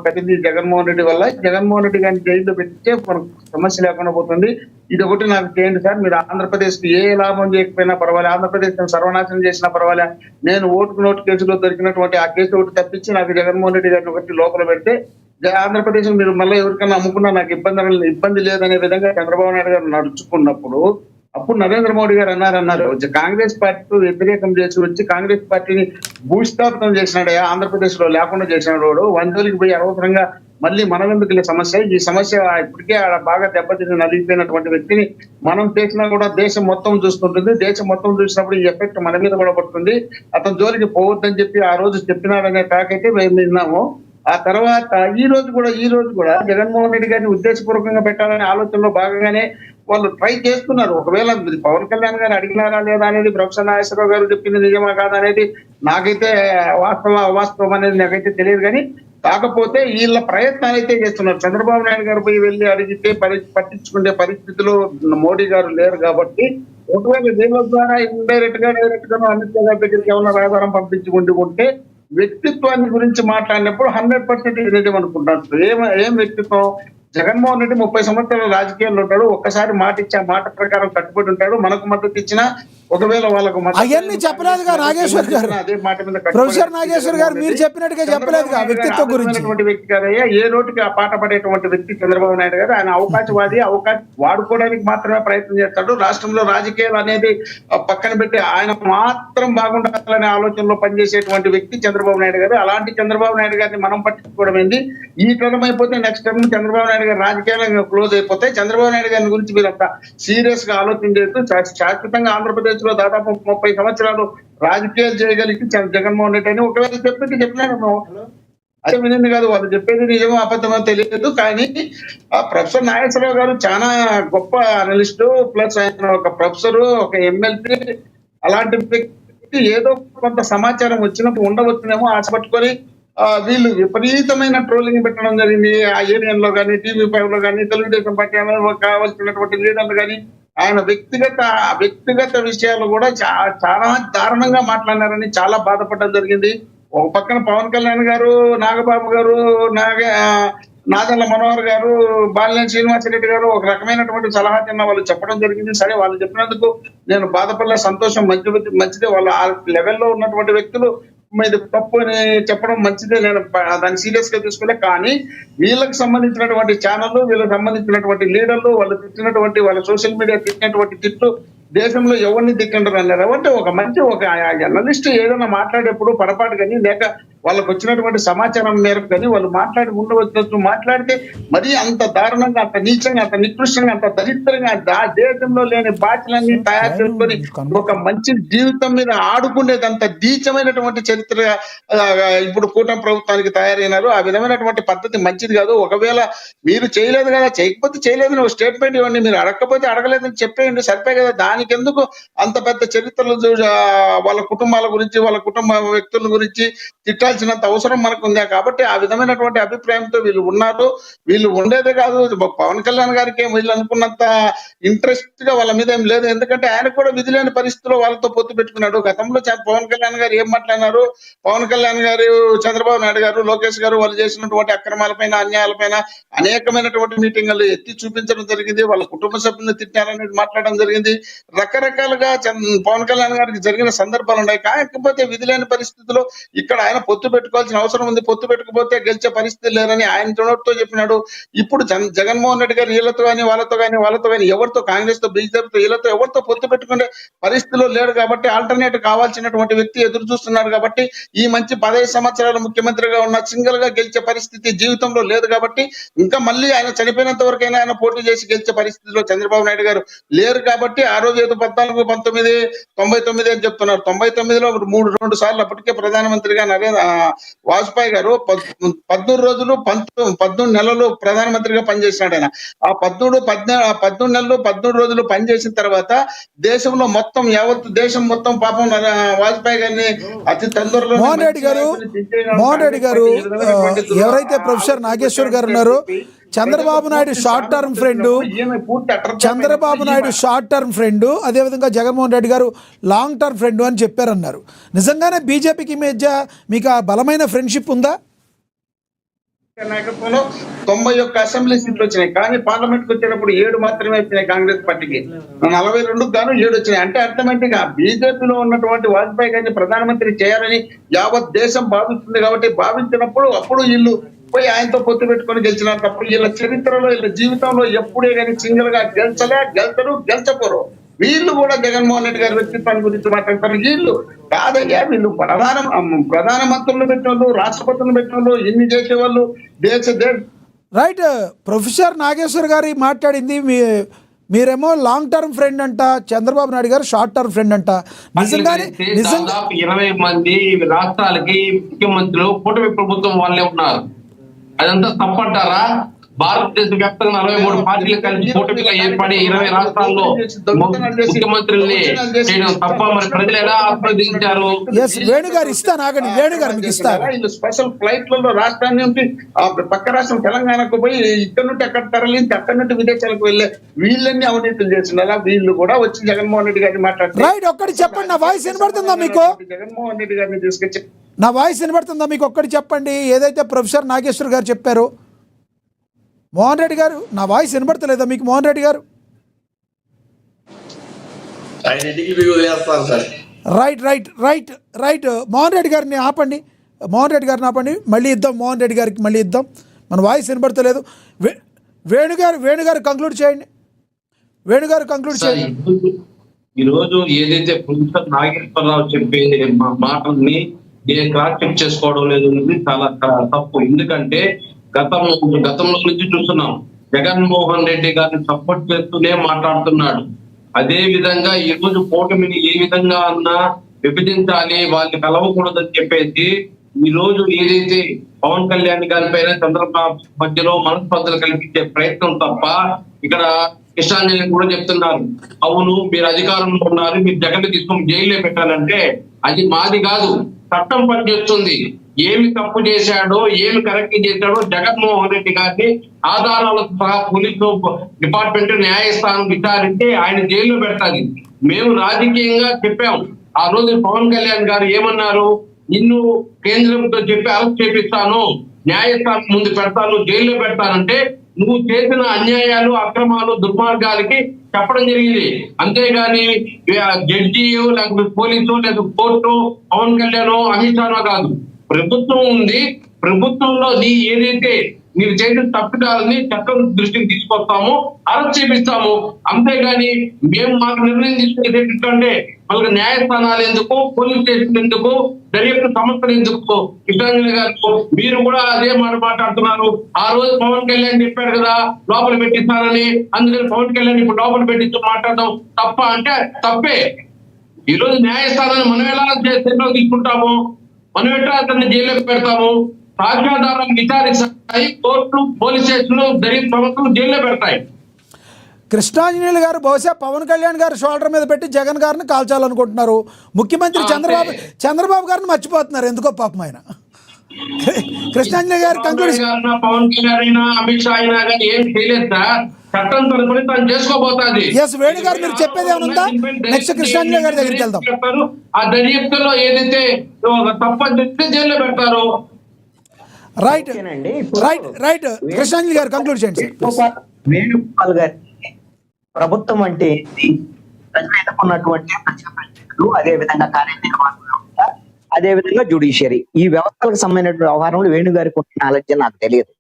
ప్రతినిధి జగన్మోహన్ రెడ్డి వల్ల జగన్మోహన్ రెడ్డి గారిని జైల్లో పెట్టితే మనకు సమస్య లేకుండా పోతుంది. ఇది ఒకటి నాకు చేయండి సార్, మీరు ఆంధ్రప్రదేశ్ కి ఏ లాభం చేయకపోయినా పర్వాలేదు, ఆంధ్రప్రదేశ్ సర్వనాశనం చేసినా పర్వాలే, నేను ఓటుకు నోటు కేసులో దొరికినటువంటి ఆ కేసు ఒకటి తప్పించి నాకు జగన్మోహన్ రెడ్డి గారిని ఒకటి లోపల పెడితే ఆంధ్రప్రదేశ్ మీరు మళ్ళీ ఎవరికైనా అమ్ముకున్నా నాకు ఇబ్బంది లేదనే విధంగా చంద్రబాబు నాయుడు గారు నడుచుకున్నప్పుడు అప్పుడు నరేంద్ర మోడీ గారు అన్నారు కాంగ్రెస్ పార్టీతో వ్యతిరేకం చేసి వచ్చి కాంగ్రెస్ పార్టీని భూస్థాపితం చేసినాడు, ఆంధ్రప్రదేశ్ లో లేకుండా చేసినాడు, వందలకి పోయి అనవసరంగా మళ్ళీ మనం ఎందుకు సమస్య, ఈ సమస్య ఇప్పటికే బాగా దెబ్బతిని నలిగిపోయినటువంటి వ్యక్తిని మనం చేసినా కూడా దేశం మొత్తం చూస్తుంటుంది, దేశం మొత్తం చూసినప్పుడు ఈ ఎఫెక్ట్ మన మీద కూడా పడుతుంది, అతని జోలికి పోవద్దని చెప్పి ఆ రోజు చెప్పినాడనే టాక్ అయితే మేము విన్నాము. ఆ తర్వాత ఈ రోజు కూడా జగన్మోహన్ రెడ్డి గారిని ఉద్దేశపూర్వకంగా పెట్టాలనే ఆలోచనలో భాగంగానే వాళ్ళు ట్రై చేస్తున్నారు. ఒకవేళ పవన్ కళ్యాణ్ గారు అడిగినారా లేదా అనేది, ప్రొఫెసర్ నాగేశ్వరరావు గారు చెప్పింది నిజమా కాదా అనేది నాకైతే అవాస్తవం అనేది నాకైతే తెలియదు. కానీ కాకపోతే వీళ్ళ ప్రయత్నాలు అయితే చేస్తున్నారు. చంద్రబాబు నాయుడు గారు పోయి వెళ్ళి అడిగితే పట్టించుకునే పరిస్థితిలో మోడీ గారు లేరు కాబట్టి ఒకవేళ దీని ద్వారా డైరెక్ట్ గా అమిత్ షా గారి దగ్గరికి ఏమన్నా ఆధారం పంపించుకుంటూ ఉంటే వ్యక్తిత్వాన్ని గురించి మాట్లాడినప్పుడు 100% నిజం అనుకుంటారు. ఏం వ్యక్తిత్వం? జగన్మోహన్ రెడ్డి 30 సంవత్సరాల రాజకీయాల్లో ఉంటాడు. ఒక్కసారి మాట ఇచ్చి ఆ మాట ప్రకారం కట్టుబడి ఉంటాడు. మనకు మద్దతు ఇచ్చినా ఒకవేళ వాళ్ళకు అవన్నీ చెప్పలేదుగా నాగేశ్వర్ గారు. అదే మాట మీద ప్రొఫెసర్ నాగేశ్వర్ గారు మీరు చెప్పినట్టుగా చెప్పలేదుగా వ్యక్తిత్వం గురించి. వ్యక్తి కాదయ్యా, ఏ రోటికి ఆ పాట పడేటువంటి వ్యక్తి చంద్రబాబు నాయుడు గారు. ఆయన అవకాశవాది, అవకాశం వాడుకోవడానికి మాత్రమే ప్రయత్నం చేస్తాడు. రాష్ట్రంలో రాజకీయాలు అనేది పక్కన పెట్టి ఆయన మాత్రం బాగుండాలనే ఆలోచనలో పనిచేసేటువంటి వ్యక్తి చంద్రబాబు నాయుడు గారు. అలాంటి చంద్రబాబు నాయుడు గారిని మనం పట్టించుకోవడం ఏంది? ఈ టర్మ్ అయిపోతే నెక్స్ట్ టర్మ్ చంద్రబాబు నాయుడు గారు రాజకీయాలు క్లోజ్ అయిపోతాయి. చంద్రబాబు నాయుడు గారి గురించి మీరు అంత సీరియస్ గా ఆలోచన చేస్తూ శాశ్వతంగా ఆంధ్రప్రదేశ్ లో దాదాపు 30 సంవత్సరాలు రాజకీయాలు చేయగలిగి జగన్మోహన్ రెడ్డి అని ఒకవేళ చెప్పినాను. అదే వినింది కాదు, వాళ్ళు చెప్పేది నిజమో అబద్ధమో తెలియదు. కానీ ఆ ప్రొఫెసర్ నాగేశ్వరరావు గారు చాలా గొప్ప అనలిస్టు, ప్లస్ ఆయన ఒక ప్రొఫెసర్, ఒక ఎమ్మెల్సీ. అలాంటి వ్యక్తి ఏదో కొంత సమాచారం వచ్చినప్పుడు ఉండవచ్చునేమో ఆశ పట్టుకొని వీళ్ళు విపరీతమైన ట్రోలింగ్ పెట్టడం జరిగింది. ఆ ఏరియన్ లో కానీ, TV5 లో కానీ, తెలుగుదేశం పార్టీ కావాల్సినటువంటి లీడర్లు కానీ ఆయన వ్యక్తిగత విషయాలు కూడా చాలా దారుణంగా మాట్లాడినారని చాలా బాధపడడం జరిగింది. ఒక పక్కన పవన్ కళ్యాణ్ గారు, నాగబాబు గారు, నాదెళ్ల మనోహర్ గారు, బాలినేని శ్రీనివాసరెడ్డి గారు ఒక రకమైనటువంటి సలహా చిన్న వాళ్ళు చెప్పడం జరిగింది. సరే, వాళ్ళు చెప్పినందుకు నేను బాధపడలే, సంతోషం, మంచిదే. వాళ్ళు ఆ లెవెల్లో ఉన్నటువంటి వ్యక్తులు ఇది తప్పు అని చెప్పడం మంచిదే, నేను దాన్ని సీరియస్ గా తీసుకోలే. కానీ వీళ్ళకి సంబంధించినటువంటి ఛానళ్ళు, వీళ్ళకి సంబంధించినటువంటి లీడర్లు, వాళ్ళు తిట్టినటువంటి, వాళ్ళ సోషల్ మీడియా తిట్టినటువంటి తిట్లు దేశంలో ఎవరిని దిక్కంటారు అన్నారు. అంటే ఒక మంచి ఒక జర్నలిస్ట్ ఏదైనా మాట్లాడేప్పుడు పొరపాటు కానీ లేక వాళ్ళకు వచ్చినటువంటి సమాచారం మేరకు కానీ వాళ్ళు ఉండవచ్చు. మాట్లాడితే మరీ అంత దారుణంగా, అంత నీచంగా, అంత నికృష్టంగా, అంత దరిద్రంగా దేశంలో లేని బాధ్యలన్నీ తయారు చేసుకొని ఒక మంచి జీవితం మీద ఆడుకునేదంత నీచమైనటువంటి చరిత్ర ఇప్పుడు కూటమి ప్రభుత్వానికి తయారైనారు. ఆ విధమైనటువంటి పద్ధతి మంచిది కాదు. ఒకవేళ మీరు చేయలేదు కదా, చేయకపోతే చేయలేదు, నువ్వు స్టేట్మెంట్ ఇవ్వండి. మీరు అడగకపోతే అడగలేదని చెప్పేయండి, సరిపోయి కదా. దానికి ఎందుకు అంత పెద్ద చరిత్రలు వాళ్ళ కుటుంబాల గురించి, వాళ్ళ కుటుంబ వ్యక్తుల గురించి తిట్టాల్సినంత అవసరం మనకు ఉందా? కాబట్టి ఆ విధమైనటువంటి అభిప్రాయంతో వీళ్ళు ఉన్నారు. వీళ్ళు ఉండేదే కాదు, పవన్ కళ్యాణ్ గారికి వీళ్ళు అనుకున్నంత ఇంట్రెస్ట్ గా వాళ్ళ మీద ఏం లేదు. ఎందుకంటే ఆయన కూడా విధి లేని పరిస్థితిలో వాళ్ళతో పొత్తు పెట్టుకున్నాడు. గతంలో పవన్ కళ్యాణ్ గారు ఏం మాట్లాడినారు? పవన్ కళ్యాణ్ గారు, చంద్రబాబు నాయుడు గారు, లోకేష్ గారు వాళ్ళు చేసినటువంటి అక్రమాలపైన, అన్యాయాలపైన అనేకమైనటువంటి మీటింగ్లు ఎత్తి చూపించడం జరిగింది. వాళ్ళ కుటుంబ సభ్యులను తిట్టారనేది మాట్లాడడం జరిగింది. రకరకాలుగా పవన్ కళ్యాణ్ గారికి జరిగిన సందర్భాలు ఉన్నాయి. కాకపోతే విధి లేని పరిస్థితిలో ఇక్కడ ఆయన పొత్తు పెట్టుకోవాల్సిన అవసరం ఉంది. పొత్తు పెట్టుకుపోతే గెలిచే పరిస్థితి లేదని ఆయన నోటితో చెప్పినాడు. ఇప్పుడు జగన్మోహన్ రెడ్డి గారు వీళ్ళతో కానీ వాళ్ళతో కానీ ఎవరితో, కాంగ్రెస్ తో, బీజేపీతో, వీళ్ళతో ఎవరితో పొత్తు పెట్టుకునే పరిస్థితిలో లేడు. కాబట్టి ఆల్టర్నేటివ్ కావాల్సినటువంటి వ్యక్తి ఎదురు చూస్తున్నారు. కాబట్టి ఈ మంచి 15 సంవత్సరాలు ముఖ్యమంత్రిగా ఉన్న సింగిల్ గా గెలిచే పరిస్థితి జీవితంలో లేదు. కాబట్టి ఇంకా మళ్ళీ ఆయన చనిపోయినంత వరకైనా ఆయన పోటీ చేసి గెలిచే పరిస్థితిలో చంద్రబాబు నాయుడు గారు లేరు. కాబట్టి ఆ రోజు ఏదో 14, 19, 99 అని చెప్తున్నారు. 99లో 2 సార్లు అప్పటికే ప్రధానమంత్రిగా వాజ్పేయి గారు 13 రోజులు 14 నెలలు ప్రధానమంత్రిగా పనిచేసినాడు ఆయన. ఆ 13 నెలలు 13 రోజులు పనిచేసిన తర్వాత దేశంలో మొత్తం యావత్ దేశం మొత్తం పాపం వాజ్పేయి గారిని అతి తొందరలో మోహన్ రెడ్డి గారు ఎవరైతే ప్రొఫెసర్ నాగేశ్వర్ గారు ఉన్నారో, Chandrababu Naidu short term friend, అదేవిధంగా జగన్మోహన్ రెడ్డి గారు లాంగ్ టర్మ్ ఫ్రెండ్ అని చెప్పారన్నారు. నిజంగానే బీజేపీకి మధ్య మీకు ఆ బలమైన ఫ్రెండ్షిప్ ఉందా? నాయకత్వంలో 91 అసెంబ్లీ సీట్లు వచ్చినాయి. కానీ పార్లమెంట్ కి వచ్చేటప్పుడు 7 మాత్రమే వచ్చినాయి కాంగ్రెస్ పార్టీకి. 42కు గాను 7 వచ్చినాయి. అంటే అర్థమేంటిగా బీజేపీలో ఉన్నటువంటి వాజ్పేయి గారిని ప్రధానమంత్రి చేయాలని యావత్ దేశం భావిస్తుంది. కాబట్టి భావించినప్పుడు అప్పుడు వీళ్ళు పోయి ఆయనతో పొత్తు పెట్టుకొని గెలిచినారు. తప్పుడు వీళ్ళ చరిత్రలో, వీళ్ళ జీవితంలో ఎప్పుడే కానీ సింగిల్ గా గెలిచపోరు. వీళ్ళు కూడా జగన్మోహన్ రెడ్డి గారి వ్యక్తిత్వాన్ని గురించి మాట్లాడతారు. వీళ్ళు కాదయ్యా, వీళ్ళు ప్రధానమంత్రులు పెట్టిన వాళ్ళు, రాష్ట్రపతులను పెట్టిన వాళ్ళు, ఇన్ని చేసేవాళ్ళు రైట్. ప్రొఫెసర్ నాగేశ్వర్ గారి మాట్లాడింది మీరేమో లాంగ్ టర్మ్ ఫ్రెండ్ అంట, చంద్రబాబు నాయుడు గారు షార్ట్ టర్మ్ ఫ్రెండ్ అంట. నిజంగానే 20 మంది రాష్ట్రాలకి ముఖ్యమంత్రులు కూటమి ప్రభుత్వం వాళ్ళే ఉన్నారు. అదంతా తప్పంటారా? భారతదేశ వ్యాప్తంగా 43 పార్టీలు కలిసి కూటమిగా ఏర్పడి 20 రాష్ట్రాల్లో ముఖ్యమంత్రుల్ని చేయడం తప్ప మరి ప్రజలు ఎలా ఆస్వాదించారు? ఎస్ వేణుగారు ఇస్తాను, ఆగండి వేణుగారు మీకు ఇస్తారు. వీళ్ళు స్పెషల్ ఫ్లైట్లలో రాష్ట్రాన్ని నుండి పక్క రాష్ట్రం తెలంగాణకు పోయి ఇక్కడ నుండి అక్కడ తరలించి అక్కడ నుండి విదేశాలకు వెళ్ళే వీళ్ళని అవినీతులు చేస్తున్నారా? వీళ్ళు కూడా వచ్చి జగన్మోహన్ రెడ్డి గారిని మాట్లాడుతున్నారు. రైట్, ఒక్కటి చెప్పండి, నా వాయిస్ వినబడుతుందా మీకు? జగన్మోహన్ రెడ్డి గారిని తీసుకొచ్చి నా వాయిస్ వినబడుతుందా మీకు? ఒక్కటి చెప్పండి, ఏదైతే ప్రొఫెసర్ నాగేశ్వర్ గారు చెప్పారో. మోహన్ రెడ్డి గారు, నా వాయిస్ వినబడతలేదా మీకు? మోహన్ రెడ్డి గారు right right right right Mohan Reddy గారిని ఆపండి, మోహన్ రెడ్డి గారిని ఆపండి, మళ్ళీ ఇద్దాం మోహన్ రెడ్డి గారికి, మళ్ళీ ఇద్దాం. మన వాయిస్ వినబడతలేదు. వేణుగారు కంక్లూడ్ చేయండి, వేణుగారు కంక్లూడ్ చేయండి. ఈరోజు ఏదైతే ప్రొఫెసర్ నాగేశ్వరరావు చెప్పే మాటల్ని నేను క్రాస్ చెక్ చేసుకోవడం లేదు అనేది చాలా తప్పు. ఎందుకంటే గతంలో నుంచి చూస్తున్నాం, జగన్మోహన్ రెడ్డి గారిని సపోర్ట్ చేస్తూనే మాట్లాడుతున్నాడు. అదే విధంగా ఈ రోజు కూటమిని ఏ విధంగా అన్నా విభజించాలి, వాళ్ళని కలవకూడదని చెప్పేసి ఈ రోజు ఏదైతే పవన్ కళ్యాణ్ గారి పైన చంద్రబాబు మధ్యలో మనస్పర్ధలు కల్పించే ప్రయత్నం తప్ప, ఇక్కడ కృష్ణాంజలి కూడా చెప్తున్నారు, అవును మీరు అధికారంలో ఉన్నారు, మీరు జగన్ తీసుకొని జైల్లో పెట్టాలంటే అది మాది కాదు, చట్టం పనిచేస్తుంది. ఏమి తప్పు చేశాడో, ఏమి కరెక్ట్ చేశాడో జగన్మోహన్ రెడ్డి గారిని ఆధారాలతో సహా పోలీసు డిపార్ట్మెంట్ న్యాయస్థానం విచారించి ఆయన జైల్లో పెడతాది. మేము రాజకీయంగా చెప్పాం. ఆ రోజు పవన్ కళ్యాణ్ గారు ఏమన్నారు, నిన్ను కేంద్రంతో చెప్పి అరెస్ట్ చేపిస్తాను, న్యాయస్థానం ముందు పెడతాను, జైల్లో పెడతానంటే నువ్వు చేసిన అన్యాయాలు, అక్రమాలు, దుర్మార్గాలకి చెప్పడం జరిగింది. అంతేగాని జడ్జి లేకపోతే పోలీసు లేకపోతే కోర్టు పవన్ కళ్యాణ్ అమిత్ షానో కాదు. ప్రభుత్వం ఉంది, ప్రభుత్వంలో ఏదైతే మీరు చేసిన తప్పిదాలని చట్టం దృష్టికి తీసుకొస్తాము, అరెస్ట్ చేపిస్తాము. అంతేగాని మేము మాకు నిర్ణయం తీసుకునేటంటే వాళ్ళకి న్యాయస్థానాలు ఎందుకు, పోలీస్ స్టేషన్ ఎందుకు, దర్యాప్తు సంస్థలు ఎందుకు? కృష్ణాంజలి గారు మీరు కూడా అదే మాట్లాడుతున్నారు. ఆ రోజు పవన్ కళ్యాణ్ చెప్పారు కదా లోపల పెట్టిస్తానని, అందుకని పవన్ కళ్యాణ్ ఇప్పుడు లోపల పెట్టిస్తూ మాట్లాడడం తప్ప అంటే తప్పే. ఈ రోజు న్యాయస్థానాన్ని మనం ఎలా చేతిలో తీసుకుంటాము, మనం ఎట్లా అతన్ని జైల్లో పెడతాము? సాక్ష్యాధారాలను విచారిస్తాయి కోర్టు, పోలీస్ స్టేషన్లు, దర్యాప్తు సంస్థలు జైల్లో పెడతాయి. కృష్ణాంజనేయులు గారు బహుశా పవన్ కళ్యాణ్ గారు షోల్డర్ మీద పెట్టి జగన్ గారిని కాల్చాలనుకుంటున్నారు. ముఖ్యమంత్రి చంద్రబాబు గారిని మర్చిపోతున్నారు ఎందుకో పాపం ఆయన. కృష్ణాంజనేయులు గారు కంక్లూడ్. పవన్ కళ్యాణ్ అయినా అమిత్ షా అయినా కానీ ఏం చేయలేదు సార్, చట్టం తరపున తను చేసుకోబోతుంది. ఎస్ వేణు గారు మీరు చెప్పేది ఏమన్నా? నెక్స్ట్ కృష్ణాంజనేయులు గారి దగ్గరికి వెళ్దాం. ఆ దర్యాప్తులో ఏదైతే తప్పని జైల్లో పెడతారు. రైట్ రైట్ రైట్ కృష్ణాంజలి గారు కంక్లూడ్ చేయండి సార్. వేణుగోపాల్ గారి ప్రభుత్వం అంటే ప్రజలు ఎన్నుకున్నటువంటి ప్రజాప్రతినిధులు, అదే విధంగా కార్యనిర్వాహక వ్యవస్థ, అదే విధంగా జ్యుడిషియరీ, ఈ వ్యవస్థలకు సంబంధించిన వ్యవహారంలో వేణుగారికి ఉన్న నాలెడ్జ్ నాకు తెలియదు.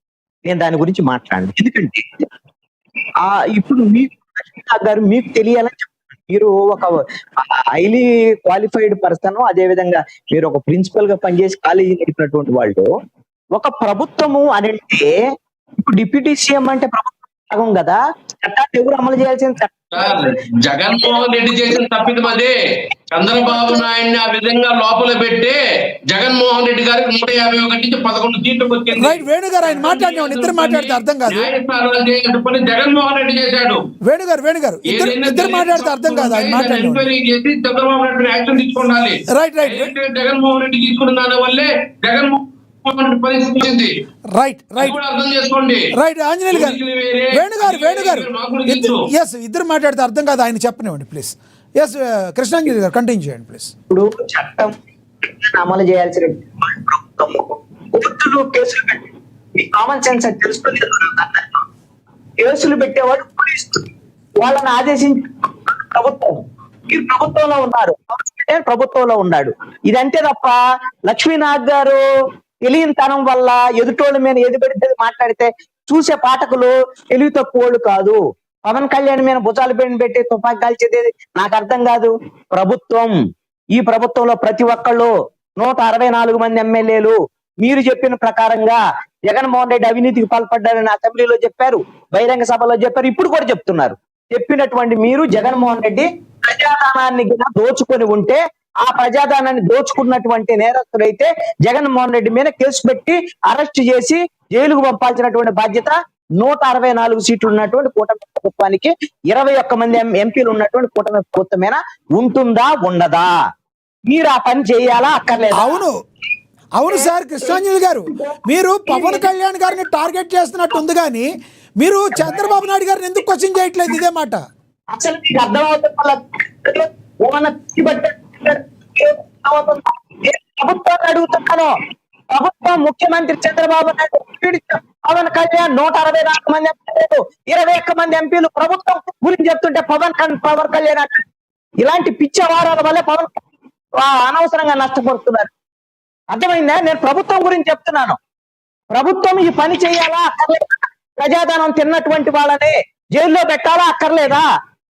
నేను దాని గురించి మాట్లాడను. ఎందుకంటే ఇప్పుడు మీకు గారు మీకు తెలియాలని చెప్తున్నారు. మీరు ఒక హైలీ క్వాలిఫైడ్ పర్సన్, అదే విధంగా మీరు ఒక ప్రిన్సిపల్ గా పనిచేసి కాలేజీ నడిపినటువంటి వాళ్ళు, ఒక ప్రభుత్వము అని అంటే ఇప్పుడు డిప్యూటీ సీఎం అంటే ప్రభుత్వం భాగం కదా, చట్టాన్ని ఎవరు అమలు చేయాల్సిన జగన్మోహన్ రెడ్డి చేసిన తప్పిదం అదే. చంద్రబాబు నాయుడిని ఆ విధంగా లోపల పెట్టి జగన్మోహన్ రెడ్డి గారికి 151 నుంచి 11 సీట్లకు వచ్చింది. వేణుగారు ఆయన మాట్లాడిన ఇద్దరు మాట్లాడితే అర్థం కాదు. జగన్మోహన్ రెడ్డి చేశాడు. వేణుగారు ఇద్దరు మాట్లాడితే అర్థం కాదు. ఆయన మాట్లాడి ఎంక్వైరీ చేసి చంద్రబాబు నాయుడు యాక్షన్ తీసుకోవాలి. రైట్ రైట్ జగన్మోహన్ రెడ్డి తీసుకున్న దాని వల్లే జగన్మోహన్ పరిస్థితి. రైట్ రైట్ అర్థం చేసుకోండి. రైట్ ఆంజనేయులు గారు వేణుగారు ఎస్ ఇద్దరు మాట్లాడితే అర్థం కాదు. ఆయన చెప్పనివ్వండి ప్లీజ్. ఎస్ కృష్ణాంజలి గారు కంటిన్యూ చేయండి ప్లీజ్. ఇప్పుడు చట్టం అమలు చేయాల్సిన ప్రభుత్వం కోర్టులో కేసులు పెట్టి, మీ కామన్ సెన్స్ అది తెలుసుకుని కేసులు పెట్టేవాడు పోలీసులు, వాళ్ళని ఆదేశించి ప్రభుత్వం. మీరు ప్రభుత్వంలో ఉన్నారు, ప్రభుత్వంలో ఉన్నాడు. ఇదంతే తప్ప లక్ష్మీనాథ్ గారు తెలియనితనం వల్ల ఎదుటోళ్ళ మీద ఏది పెడితే మాట్లాడితే చూసే పాఠకులు తెలివి తక్కువోళ్ళు కాదు. పవన్ కళ్యాణ్ మీద భుజాలు పెట్టి తుపాకి కాల్చేది నాకు అర్థం కాదు. ప్రభుత్వం, ఈ ప్రభుత్వంలో ప్రతి ఒక్కళ్ళు 164 మంది ఎమ్మెల్యేలు మీరు చెప్పిన ప్రకారంగా జగన్మోహన్ రెడ్డి అవినీతికి పాల్పడ్డారని అసెంబ్లీలో చెప్పారు, బహిరంగ సభలో చెప్పారు, ఇప్పుడు కూడా చెప్తున్నారు. చెప్పినటువంటి మీరు జగన్మోహన్ రెడ్డి ప్రజాధనాన్ని దోచుకొని ఉంటే, ఆ ప్రజాధనాన్ని దోచుకున్నటువంటి నేరస్తుడైతే జగన్మోహన్ రెడ్డి మీద కేసు పెట్టి అరెస్ట్ చేసి జైలుకు పంపాల్సినటువంటి బాధ్యత 164 సీట్లు ఉన్నటువంటి కూటమి ప్రభుత్వానికి 21 మంది ఎంపీలు ఉన్నటువంటి కూటమి ప్రభుత్వమేనా ఉంటుందా ఉండదా? మీరు ఆ పని చేయాలా అక్కర్లేదా? అవును అవును సార్, కృష్ణాంజలి గారు మీరు పవన్ కళ్యాణ్ గారిని టార్గెట్ చేస్తున్నట్టు ఉంది, కానీ మీరు చంద్రబాబు నాయుడు గారిని ఎందుకు క్వశ్చన్ చేయట్లేదు? ఇదే మాట అసలు మీకు అర్థమవుతుంది. ప్రభుత్వాన్ని అడుగుతున్నాను. ప్రభుత్వం ముఖ్యమంత్రి చంద్రబాబు నాయుడు పవన్ కళ్యాణ్ 164 మంది ఎంపీలు 21 మంది ఎంపీలు ప్రభుత్వం గురించి చెప్తుంటే పవన్ కళ్యాణ్ ఇలాంటి పిచ్చ వారాల వల్ల పవన్ అనవసరంగా నష్టపడుతున్నారు. అర్థమైందా? నేను ప్రభుత్వం గురించి చెప్తున్నాను. ప్రభుత్వం ఈ పని చేయాలా అక్కర్లేదా? ప్రజాధనం తిన్నటువంటి వాళ్ళని జైల్లో పెట్టాలా అక్కర్లేదా?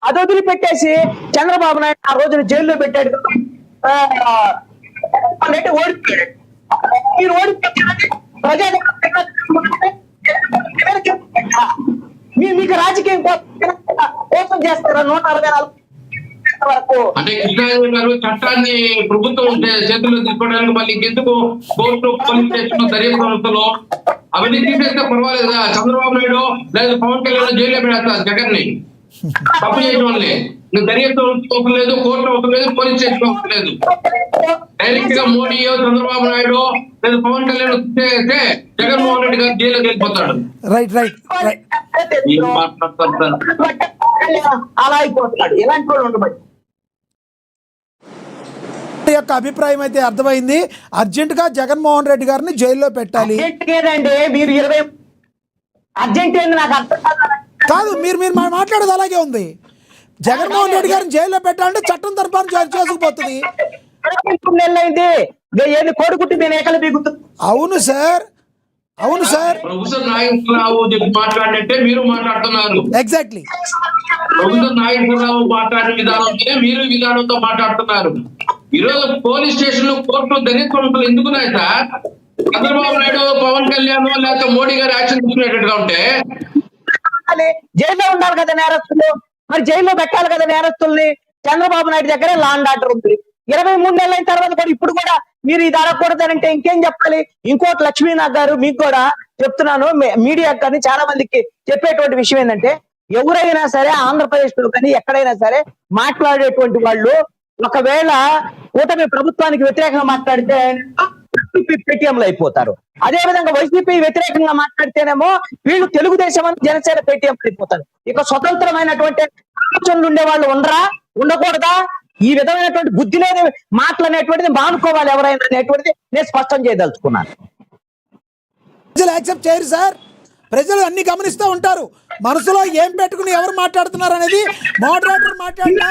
అది వదిలిపెట్టేసి చంద్రబాబు నాయుడు ఆ రోజున జైల్లో పెట్టాడు, ఓడిపోయాడు. మీరు ఓడిపోయారని మీకు రాజకీయం కోసం చేస్తారా? 164 వరకు అంటే కృష్ణారావు గారు చట్టాన్ని ప్రభుత్వం చేతుల్లో తీసుకోవడానికి మళ్ళీ ఎందుకు కోర్టు, పోలీస్ స్టేషన్, దర్యాప్తు సంస్థలు అవన్నీ తీసేస్తే పర్వాలేదు కదా? చంద్రబాబు నాయుడు లేదా పవన్ కళ్యాణ్ జైల్లో పెడతారు జగన్ ని తప్పు చేయడం వల్లే. దర్యాప్తు అవసరం లేదు, కోర్టు అవసరం లేదు, పోలీస్ స్టేషన్ అవసరం లేదు. డైరెక్ట్ గా మోడీ, చంద్రబాబు నాయుడు లేదా పవన్ కళ్యాణ్ చేస్తే జగన్మోహన్ రెడ్డి గారు జైల్లోకి వెళ్ళిపోతాడు. రైట్ రైట్ రైట్ ఏం మాట్లాడతారు? అలా అయిపోతున్నాడు. ఇలాంటి వాళ్ళు ఉండబట్టి యొక్క అభిప్రాయం అయితే అర్థమైంది. అర్జెంటుగా జగన్మోహన్ రెడ్డి గారిని జైల్లో పెట్టాలి. ఏదండి మీరు 20 అర్జెంట్ ఏంది నాకు అర్థం కాదు, మీరు మీరు మాట్లాడేది అలాగే ఉంది. జగన్మోహన్ రెడ్డి గారిని జైల్లో పెట్టాలంటే చట్టం తరపున చేసుకుపోతుంది. నెలైంది ఏది కోడిగుట్టి నేను ఏకలు బిగుతుంది. అవును సార్, అవును సార్, ప్రొఫెసర్ నాగేశ్వరరావు మాట్లాడినట్టే మీరు మాట్లాడుతున్నారు. ఎగ్జాక్ట్లీ. ప్రొఫెసర్ నాగేశ్వరరావు మాట్లాడిన విధానంతోనే మీరు విధానంతో మాట్లాడుతున్నారు. ఈరోజు పోలీస్ స్టేషన్ లో కోర్టు దర్యాప్తు ఎందుకున్నాయి సార్? చంద్రబాబు నాయుడు, పవన్ కళ్యాణ్ లేకపోతే మోడీ గారు యాక్షన్ తీసుకునేటట్టుగా ఉంటే జైల్లో ఉండాలి కదా నేరస్తులు, మరి జైల్లో పెట్టాలి కదా నేరస్తుల్ని. చంద్రబాబు నాయుడు దగ్గరే లా అండ్ ఆర్డర్ ఉంది. 23 నెలల అయిన తర్వాత కూడా ఇప్పుడు కూడా మీరు ఇది అడగకూడదనంటే ఇంకేం చెప్పాలి? ఇంకోటి లక్ష్మీనాథ్ గారు మీకు కూడా చెప్తున్నాను, మీడియా కానీ చాలా మందికి చెప్పేటువంటి విషయం ఏంటంటే, ఎవరైనా సరే ఆంధ్రప్రదేశ్ లో కానీ ఎక్కడైనా సరే మాట్లాడేటువంటి వాళ్ళు ఒకవేళ కూటమి ప్రభుత్వానికి వ్యతిరేకంగా మాట్లాడితే పేటీఎంలు అయిపోతారు. అదే విధంగా వైసీపీ వ్యతిరేకంగా మాట్లాడితేనేమో వీళ్ళు తెలుగుదేశం అని జనసేన పేటీఎంలు అయిపోతారు. ఇక స్వతంత్రమైనటువంటి ఆలోచనలు ఉండే వాళ్ళు ఉండరా? ఉండకూడదా? ఈ విధమైనటువంటి బుద్ధి లేని మాటలు అనేటువంటిది మానుకోవాలి ఎవరైనా అనేటువంటిది నేను స్పష్టం చేయదలుచుకున్నాను. ప్రజలు యాక్సెప్ట్ చేయరు సార్. ప్రజలు అన్ని గమనిస్తూ ఉంటారు. మనసులో ఏం పెట్టుకుని ఎవరు మాట్లాడుతున్నారు అనేది మోడరేటర్ మాట్లాడినా,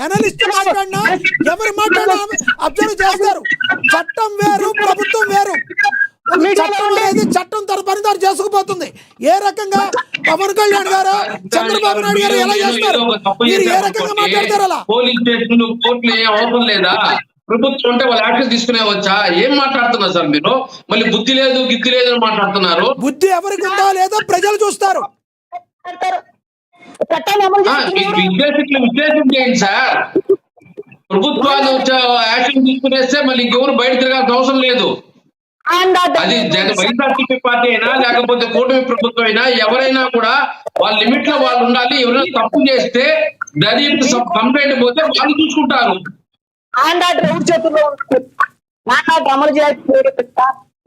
అనలిస్ట్ మాట్లాడినా, ఎవరు మాట్లాడినా అబ్జర్వ్ చేస్తారు. చట్టం వేరు, ప్రభుత్వం వేరు. చట్టం అనేది చట్టం తన పని తాను చేసుకుపోతుంది. ఏ రకంగా పవన్ కళ్యాణ్ గారు, చంద్రబాబు నాయుడు గారు ఎలా చేస్తారు? మీరు ఏ రకంగా మాట్లాడతారు? అలా పోలీస్ స్టేషన్, కోర్టులు ఏం అవసరం లేదా? ప్రభుత్వం అంటే వాళ్ళు యాక్షన్ తీసుకునే వచ్చా? ఏం మాట్లాడుతున్నారు సార్ మీరు? మళ్ళీ బుద్ధి లేదు, గిద్ది లేదు అని మాట్లాడుతున్నారు. బుద్ధి ఎవరికి ఉందో లేదో ప్రజలు చూస్తారు. విశ్లేషణ చేయండి సార్. ప్రభుత్వాలు యాక్షన్ తీసుకునేస్తే మళ్ళీ ఇంకెవరు బయట తిరగాల్సిన అవసరం లేదు. అది వైఎస్ఆర్సీపీ పార్టీ అయినా లేకపోతే కూటమి ప్రభుత్వం అయినా ఎవరైనా కూడా వాళ్ళ లిమిట్ లో వాళ్ళు ఉండాలి. ఎవరైనా తప్పు చేస్తే దర్యాప్తు కంప్లైంట్ పోతే వాళ్ళు చూసుకుంటారు. ఎవరి చేతుల్లో ఉంటుంది? అమలు చేయాల్సి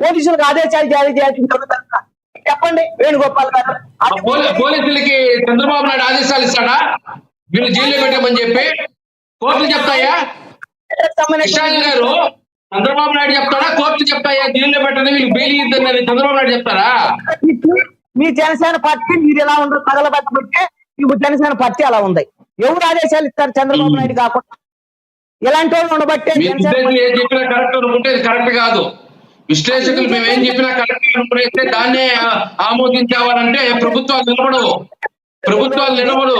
పోలీసులకు ఆదేశాలు జారీ చేయాల్సింది చెప్పండి వేణుగోపాల్ గారు. పోలీసులకి చంద్రబాబు నాయుడు ఆదేశాలు ఇస్తాడా వీళ్ళు జైల్లో పెట్టామని చెప్పి? కోర్టులు చెప్తాయా? కృష్ణాజీ గారు, చంద్రబాబు నాయుడు చెప్తాడా? కోర్టులు చెప్తాయా జైల్లో పెట్టని వీళ్ళు బెయిల్ ఇద్దని చంద్రబాబు నాయుడు చెప్తారా? మీ జనసేన పార్టీ మీరు ఎలా ఉండరు తగలబెట్టబట్టే ఇప్పుడు జనసేన పార్టీ అలా ఉంది. ఎవరు ఆదేశాలు ఇస్తారు చంద్రబాబు నాయుడు కాకుండా? ఎలాంటి వాళ్ళు ఉండబట్టే ఏం చెప్పినా కరెక్ట్ అనుకుంటే కరెక్ట్ కాదు. విశ్లేషకులు మేము ఏం చెప్పినా కరెక్ట్ అనుకుంటే దాన్నే ఆమోదించావాలంటే ప్రభుత్వాలు నిలబడు,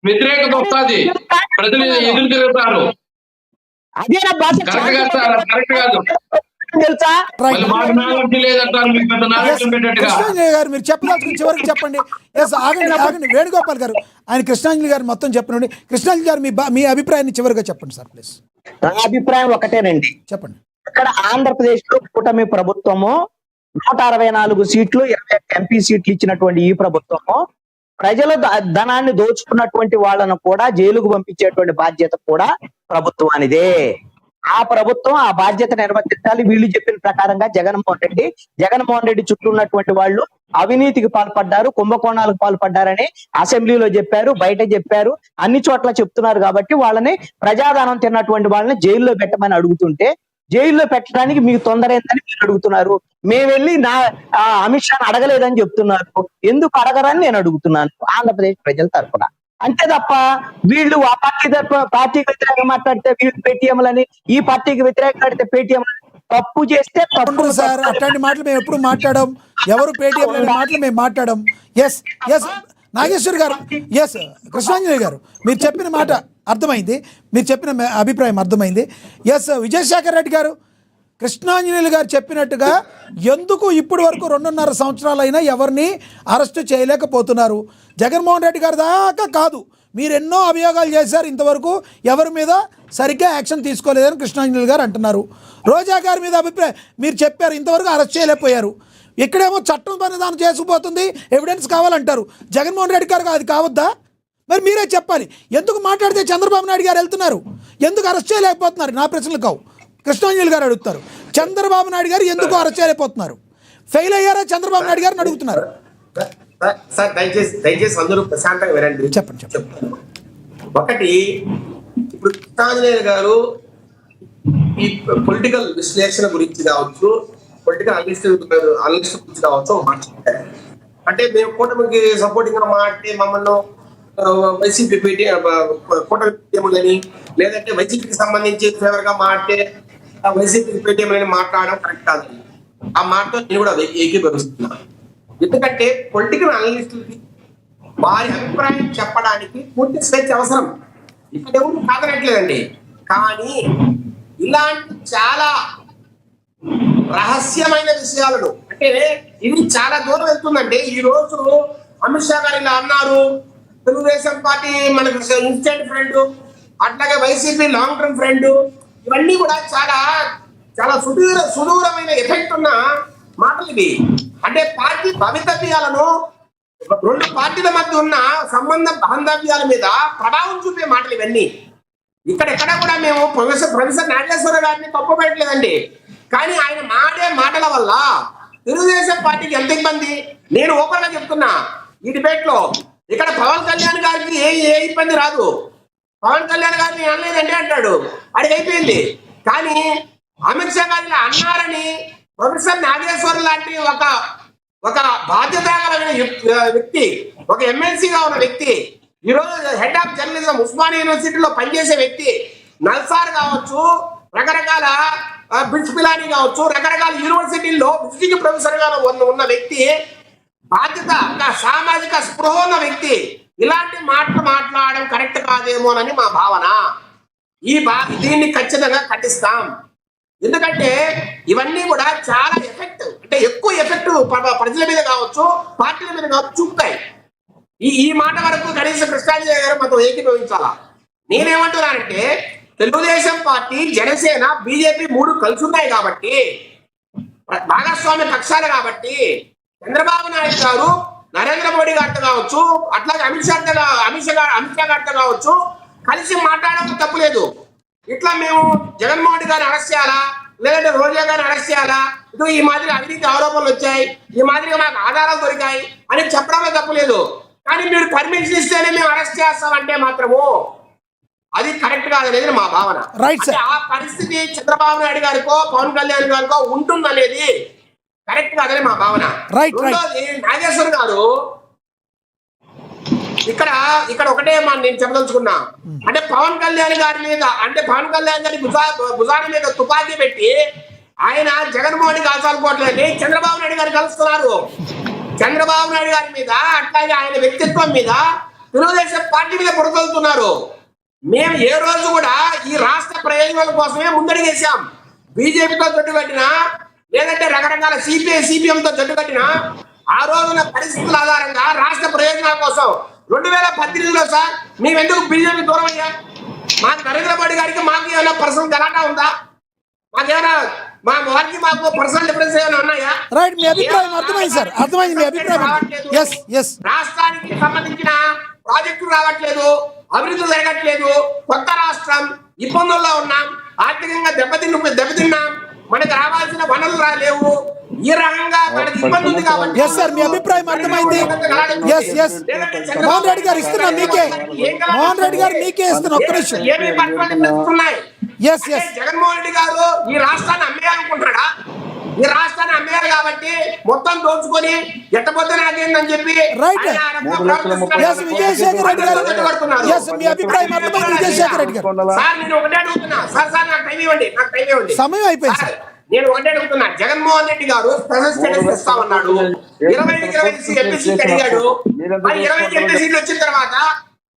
వ్యతిరేకత వస్తుంది, ప్రజలు ఎదురు తిరుగుతారు. కరెక్ట్ కాదు. కృష్ణాంజలి గారు మీరు చెప్పదలుచుకుని చివరికి చెప్పండి. ఆగండి వేణుగోపాల్ గారు, ఆయన కృష్ణాంజలి గారు మొత్తం చెప్పండి. కృష్ణాంజలి గారు మీ అభిప్రాయాన్ని చివరిగా చెప్పండి సార్ ప్లీజ్. నా అభిప్రాయం ఒకటేనండి, చెప్పండి. ఇక్కడ ఆంధ్రప్రదేశ్ లో కూటమి ప్రభుత్వము 164 సీట్లు 21 ఎంపీ సీట్లు ఇచ్చినటువంటి ఈ ప్రభుత్వము ప్రజల ధనాన్ని దోచుకున్నటువంటి వాళ్ళను కూడా జైలుకు పంపించేటువంటి బాధ్యత కూడా ప్రభుత్వానిదే. ఆ ప్రభుత్వం ఆ బాధ్యత నిర్వర్తించాలి. వీళ్ళు చెప్పిన ప్రకారంగా జగన్మోహన్ రెడ్డి చుట్టూ ఉన్నటువంటి వాళ్ళు అవినీతికి పాల్పడ్డారు, కుంభకోణాలకు పాల్పడ్డారని అసెంబ్లీలో చెప్పారు, బయట చెప్పారు, అన్ని చోట్ల చెప్తున్నారు. కాబట్టి వాళ్ళని ప్రజాధనం తిన్నటువంటి వాళ్ళని జైల్లో పెట్టమని అడుగుతుంటే జైల్లో పెట్టడానికి మీకు తొందర ఏందని మీరు అడుగుతున్నారు. మేము వెళ్ళి అమిత్ షాని అడగలేదని చెప్తున్నారు. ఎందుకు అడగరని నేను అడుగుతున్నాను ఆంధ్రప్రదేశ్ ప్రజల తరఫున. అంతే తప్ప వీళ్ళు ఆ పార్టీకి వ్యతిరేకంగా మాట్లాడితే వీళ్ళు పేటీఎంలని, ఈ పార్టీకి వ్యతిరేకంగా మాట్లాడితే పేటీఎం తప్పు చేస్తే తప్పు సార్. అట్లాంటి మాటలు మేము ఎప్పుడు మాట్లాడాం, ఎవరు పేటీఎం మాటలు మేము మాట్లాడాం. ఎస్ నాగేశ్వర్ గారు, ఎస్ కృష్ణాంజలి గారు, మీరు చెప్పిన మాట అర్థమైంది, మీరు చెప్పిన అభిప్రాయం అర్థమైంది. ఎస్ విజయశేఖర్ రెడ్డి గారు, కృష్ణాంజనేయులు గారు చెప్పినట్టుగా ఎందుకు ఇప్పటి వరకు 2.5 సంవత్సరాలైనా ఎవరిని అరెస్టు చేయలేకపోతున్నారు? జగన్మోహన్ రెడ్డి గారి దాకా కాదు, మీరు ఎన్నో అభియోగాలు చేశారు, ఇంతవరకు ఎవరి మీద సరిగ్గా యాక్షన్ తీసుకోలేదని కృష్ణాంజనేయులు గారు అంటున్నారు. రోజా గారి మీద అభిప్రాయం మీరు చెప్పారు, ఇంతవరకు అరెస్ట్ చేయలేకపోయారు. ఇక్కడేమో చట్టం పని దాన్ని చేసుకుపోతుంది, ఎవిడెన్స్ కావాలంటారు. జగన్మోహన్ రెడ్డి గారు అది కావద్దా? మరి మీరే చెప్పాలి. ఎందుకు మాట్లాడితే చంద్రబాబు నాయుడు గారు వెళ్తున్నారు, ఎందుకు అరెస్ట్ చేయలేకపోతున్నారు? నా ప్రశ్నలు కావు, కృష్ణాంజలి గారు అడుగుతారు. చంద్రబాబు నాయుడు గారు ఎందుకు అరెస్ట్ చేయలేకపోతున్నారు? ఫెయిల్ అయ్యారా చంద్రబాబు నాయుడు గారిని అడుగుతున్నారు. సార్ దయచేసి అందరూ ప్రశాంతంగా వినండి. చెప్పండి. ఒకటి, ఇప్పుడు కృష్ణాంజనేయులు గారు ఈ పొలిటికల్ విశ్లేషణ గురించి కావచ్చు, పొలిటికల్ అనలిస్ట్ గురించి కావచ్చు మాట్లాడారు. అంటే మేము కూటమికి సపోర్టింగ్ గా మాట్లాడి మమ్మల్ని వైసీపీ కూటమి పేటీఎంలని, లేదంటే వైసీపీకి సంబంధించి ఫేవర్ గా మాట్లాడే వైసీపీ పేటీఎంలని మాట్లాడడం కరెక్ట్ కాదు. ఆ మాటతో నేను కూడా ఏకీభవిస్తున్నాను. ఎందుకంటే పొలిటికల్ అనలిస్టులకి వారి అభిప్రాయం చెప్పడానికి పూర్తి స్వేచ్ఛ అవసరం, ఇక్కడ ఎవరు కాదనట్లేదండి. కానీ ఇలాంటి చాలా రహస్యమైన విషయాలను, అంటే ఇది చాలా దూరం వెళ్తుందంటే, ఈ రోజు అమిత్ షా గారు ఇలా అన్నారు, తెలుగుదేశం పార్టీ మనకు ఇన్స్టెంట్ ఫ్రెండ్, అట్లాగే వైసీపీ లాంగ్ టర్మ్ ఫ్రెండ్, ఇవన్నీ కూడా చాలా చాలా సుదూరమైన ఎఫెక్ట్ ఉన్న మాటలు ఇవి. అంటే పార్టీ భవితవ్యాలను, 2 పార్టీల మధ్య ఉన్న సంబంధ బాంధవ్యాల మీద ప్రభావం చూపే మాటలు ఇవన్నీ. ఇక్కడెక్కడ కూడా మేము ప్రొఫెసర్ నాగేశ్వర గారిని తప్పు పెట్టలేదండి. కానీ ఆయన మాటల వల్ల తెలుగుదేశం పార్టీకి ఎంత ఇబ్బంది నేను ఓపెన్ గా చెప్తున్నా ఈ డిబేట్ లో. ఇక్కడ పవన్ కళ్యాణ్ గారికి ఏ ఇబ్బంది రాదు. పవన్ కళ్యాణ్ గారిని అనలేదంటే అంటాడు, అడిగి అయిపోయింది. కానీ అమిత్ షా గారిని అన్నారని ప్రొఫెసర్ నాగేశ్వర్ లాంటి ఒక బాధ్యత వ్యక్తి, ఒక ఎమ్మెల్సీగా ఉన్న వ్యక్తి, ఈరోజు హెడ్ ఆఫ్ జర్నలిజం ఉస్మానియా యూనివర్సిటీలో పనిచేసే వ్యక్తి, నల్సార్ కావచ్చు, రకరకాల బిట్స్ పిలాని కావచ్చు, రకరకాల యూనివర్సిటీల్లో విజిటింగ్ ప్రొఫెసర్ గా ఉన్న వ్యక్తి, బాధ్యత సామాజిక స్పృహ ఉన్న వ్యక్తి ఇలాంటి మాటలు మాట్లాడడం కరెక్ట్ కాదేమోనని మా భావన. దీన్ని ఖచ్చితంగా ఖండిస్తాం. ఎందుకంటే ఇవన్నీ కూడా చాలా ఎఫెక్ట్, అంటే ఎక్కువ ఎఫెక్ట్ ప్రజల మీద కావచ్చు, పార్టీల మీద కావచ్చు చూపుతాయి. ఈ మాట వరకు కనీసం కృష్ణాంజలి గారు మాతో ఏకీభవించాలా. నేనేమంటున్నానంటే తెలుగుదేశం పార్టీ, జనసేన, బీజేపీ 3 కలిసి ఉన్నాయి కాబట్టి, భాగస్వామ్య పక్షాలు కాబట్టి, చంద్రబాబు నాయుడు గారు నరేంద్ర మోడీ గారితో కావచ్చు, అట్లాగే అమిత్ షా గారితో కావచ్చు కలిసి మాట్లాడడం తప్పులేదు. ఇట్లా మేము జగన్మోహన్ గారిని అరెస్ట్ చేయాలా, లేదంటే రోజా గారిని అరెస్ట్ చేయాలా, ఇదో ఈ మాదిరి అవినీతి ఆరోపణలు వచ్చాయి, ఈ మాదిరిగా మాకు ఆధారాలు దొరికాయి అని చెప్పడమే తప్పులేదు. కానీ మీరు పర్మిషన్ ఇస్తేనే మేము అరెస్ట్ చేస్తామంటే మాత్రము అది కరెక్ట్ కాదనేది మా భావన. ఆ పరిస్థితి చంద్రబాబు నాయుడు గారికో పవన్ కళ్యాణ్ గారికో ఉంటుందనేది కరెక్ట్ కాదని మా భావన. రెండోది, నాగేశ్వర్ గారు ఇక్కడ ఒకటే నేను చెప్పదలుచుకున్నా, అంటే పవన్ కళ్యాణ్ గారి భుజాల మీద తుపాకీ పెట్టి ఆయన జగన్మోహన్ కాల్చాలనుకోవట్లేదండి, చంద్రబాబు నాయుడు గారు కలుస్తున్నారు. చంద్రబాబు నాయుడు గారి మీద, అట్లాగే ఆయన వ్యక్తిత్వం మీద, తెలుగుదేశం పార్టీ మీద బురదలుతున్నారు. మేము ఏ రోజు కూడా ఈ రాష్ట్ర ప్రయోజనాల కోసమే ముందడిగేశాం. బీజేపీతో జట్టు కట్టినా, లేదంటే రకరకాల సిపిఎంతో జట్టు కట్టినా, ఆ రోజున పరిస్థితుల ఆధారంగా రాష్ట్ర ప్రయోజనాల కోసం 2018లో సార్ మేము ఎందుకు బీజేపీ దూరం అయ్యా? మాకు నరేంద్ర మోడీ గారికి మాకు ఏమైనా పర్సనల్ గలాటా ఉందా? మాకేమైనా మా వారికి మాకు పర్సనల్ డిఫరెన్స్ ఏమైనా ఉన్నాయా? రైట్, మీ అభిప్రాయం అర్థమైంది సార్, అర్థమైంది మీ అభిప్రాయం. ఎస్ ఎస్ రాష్ట్రానికి సంబంధించిన ప్రాజెక్టులు రావట్లేదు, అభివృద్ధి జరగట్లేదు, కొత్త రాష్ట్రం, ఇబ్బందుల్లో ఉన్నాం, ఆర్థికంగా దెబ్బతిన్నాం, మనకు రావాల్సిన వనరులు రాలేవు, ఈ రకంగా మనకి ఇబ్బంది ఉంది కాబట్టి. ఎస్ సార్, మీ అభిప్రాయం అర్థమైంది. ఎస్ ఎస్ మోహన్ రెడ్డి గారు ఇస్తున్నా మీకే, మోహన్ రెడ్డి గారు మీకే ఇస్తున్నా, ఒక్క నిమిషం. ఏమి పట్టుకున్నాయి? ఎస్ ఎస్ జగన్మోహన్ రెడ్డి గారు ఈ రాష్ట్రాన్ని అమ్మేయాలనుకుంటున్నాడా? ఈ రాష్ట్రాన్ని అమ్మేయాలి కాబట్టి మొత్తం దోచుకొని ఎట్టబొద్దు నాకేందని చెప్పి రైట్. ఆయన ఆ రకంగా ఎస్ విజయశేఖర్ రెడ్డి గారు, ఎస్ మీ అభిప్రాయం అర్థమైంది విజయశేఖర్ రెడ్డి గారు. సార్ నేను ఒకటే అడుగుతున్నా, సార్ నాకు టైం ఇవ్వండి, సమయం అయిపోయింది సార్. నేను ఒకటే అడుగుతున్నా, జగన్మోహన్ రెడ్డి గారు స్పెషల్ స్టేటస్ ఇస్తామన్నాడు, 20 ఎంపీ అడిగాడు, మరి 20 ఎంపీ సీట్లు వచ్చిన తర్వాత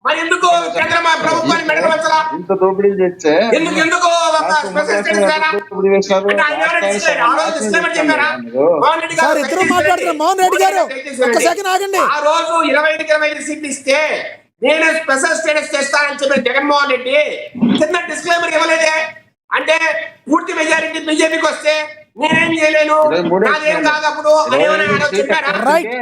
మరి ఎందుకు చంద్రబాబు ప్రభుత్వాన్ని మెడగవచ్చలా? ఇంత దోపిడీ చేస్తే ఎందుకు స్పెషల్ స్టేటస్ అంటే ఆయన ఎవరైనా ఇచ్చారా? ఆ రోజు డిస్క్లైమర్ చెప్పారా? మోహన్ రెడ్డి గారు సార్ ఇద్దరు మాట్లాడుతున్నారు. మోహన్ రెడ్డి గారు ఒక్క సెకండ్ ఆగండి. ఆ రోజు 25 సీట్లు ఇస్తే నేను స్పెషల్ స్టేటస్ చేస్తానని చెప్పిన జగన్మోహన్ రెడ్డి చిన్న డిస్క్లైమర్ ఇవ్వలేదే. అంటే పూర్తి మెజారిటీ బీజేపీకి వస్తే నేనేం చేయలేను, నాదేం కాదప్పుడు అని ఎవరైనా చెప్పారా? రైట్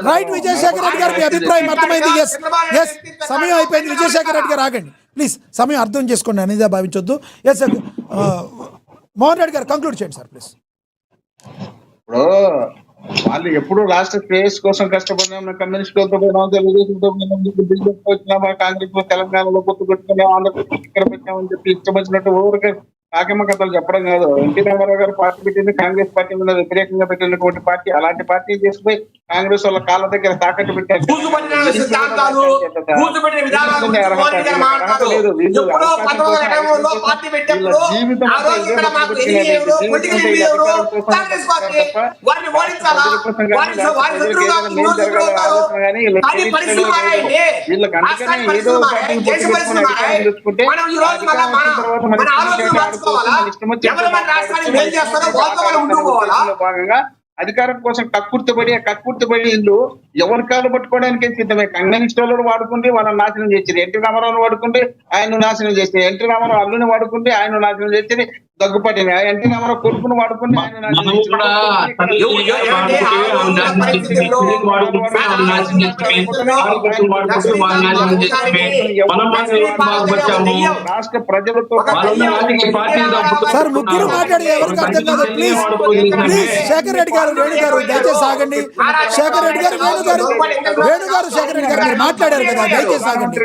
రైట్ విజయశేఖర్ రెడ్డి గారు మీ అభిప్రాయం అర్థమైంది. ఎస్ ఎస్ సమయం అయిపోయింది. విజయశేఖర్ రెడ్డి గారు ఆగండి ప్లీజ్, సమయం అర్థం చేసుకోండి అనేది భావించొద్దు. ఎస్ సార్ మోహన్ రెడ్డి గారు కంక్లూడ్ చేయండి సార్ ప్లీజ్. ఇప్పుడు వాళ్ళు ఎప్పుడు రాష్ట్ర శ్రేయస్ కోసం కష్టపడినా, కమ్యూనిస్టులతో పోయినాం, తెలుగుదేశంతో పోయినాం, బీజేపీ వచ్చినామా, కాంగ్రెస్ లో తెలంగాణలో పొత్తు పెట్టుకున్నాం, ఆంధ్రప్రదేశ్ ఇక్కడ పెట్టామని చెప్పి ఇష్టం వచ్చినట్టు ఊరికి కాకిమ్మ కథలు చెప్పడం కాదు. ఎన్టీ రామారావు గారు పార్టీ పెట్టింది కాంగ్రెస్ పార్టీ మీద వ్యతిరేకంగా పెట్టినటువంటి పార్టీ. అలాంటి పార్టీ చేసుకుపోయి కాంగ్రెస్ వాళ్ళ కాళ్ళ దగ్గర తాకట్టు పెట్టారు. వీళ్ళకి అందుకనే ఏదో భాగంగా అధికారం కోసం కక్కుర్తిపడి ఇల్లు ఎవరి కాళ్ళు పట్టుకోవడానికి సిద్ధమే. కమ్యూనిస్ట్ వాళ్ళు వాడుకుంటే వాళ్ళని నాశనం చేసేది, ఎన్టీ రామారావుని వాడుకుంటే ఆయన నాశనం చేసేది, ఎన్టీ రామారావు అల్లుని వాడుకుంటే ఆయన నాశనం చేసేది దగ్గుపట్టింది, ఎన్టీ రామారావు కొడుకుని వాడుకుంటే ఆయన నాశనం రాష్ట్ర ప్రజలతో సార్ ముగ్గురు మాట్లాడి ఎవరికి అర్థం కాదు. ప్లీజ్ ప్లీజ్ శేఖర్ రెడ్డి గారు, వేణు గారు దయచేసి ఆగండి. శేఖర్ రెడ్డి గారు, వేణు గారు శేఖర్ రెడ్డి గారు మీరు మాట్లాడారు కదా, దయచేసి ఆగండి.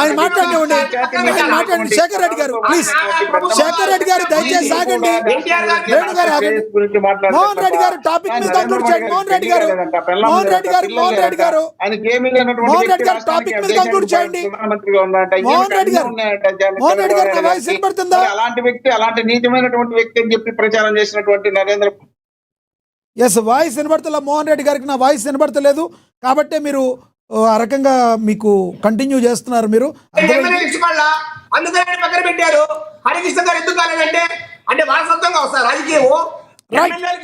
ఆయన మాట్లాడండి, ఆయన మాట్లాడండి. శేఖర్ రెడ్డి గారు ప్లీజ్, శేఖర్ రెడ్డి గారు దయచేసి ఆగండి. వేణు గారు ఆగండి. మోహన్ రెడ్డి గారు టాపిక్ మీద కంక్లూడ్ చేయండి. మోహన్ రెడ్డి గారు మోహన్ రెడ్డి గారు మోహన్ రెడ్డి గారు మోహన్ రెడ్డి గారు టాపిక్ మీద కంక్లూడ్ చేయండి. మోహన్ రెడ్డి గారు మోహన్ రెడ్డి గారు నా వాయిస్ వినపడుతుందా? అలాంటి వ్యక్తి, అలాంటి నీచమైనటువంటి వ్యక్తి అని చెప్పి ప్రచారం చేసినటువంటి నరేంద్ర. ఎస్ వాయిస్ వినబడతలే, మోహన్ రెడ్డి గారికి నా వాయిస్ వినబడతలేదు కాబట్టి మీరు ఆ రకంగా మీకు కంటిన్యూ చేస్తున్నారు. మీరు అందుకని పక్కన పెట్టారు. హరికృష్ణ గారు ఎందుకు కాలేదంటే అంటే వారసత్వంగా వస్తారు రాజకీయం.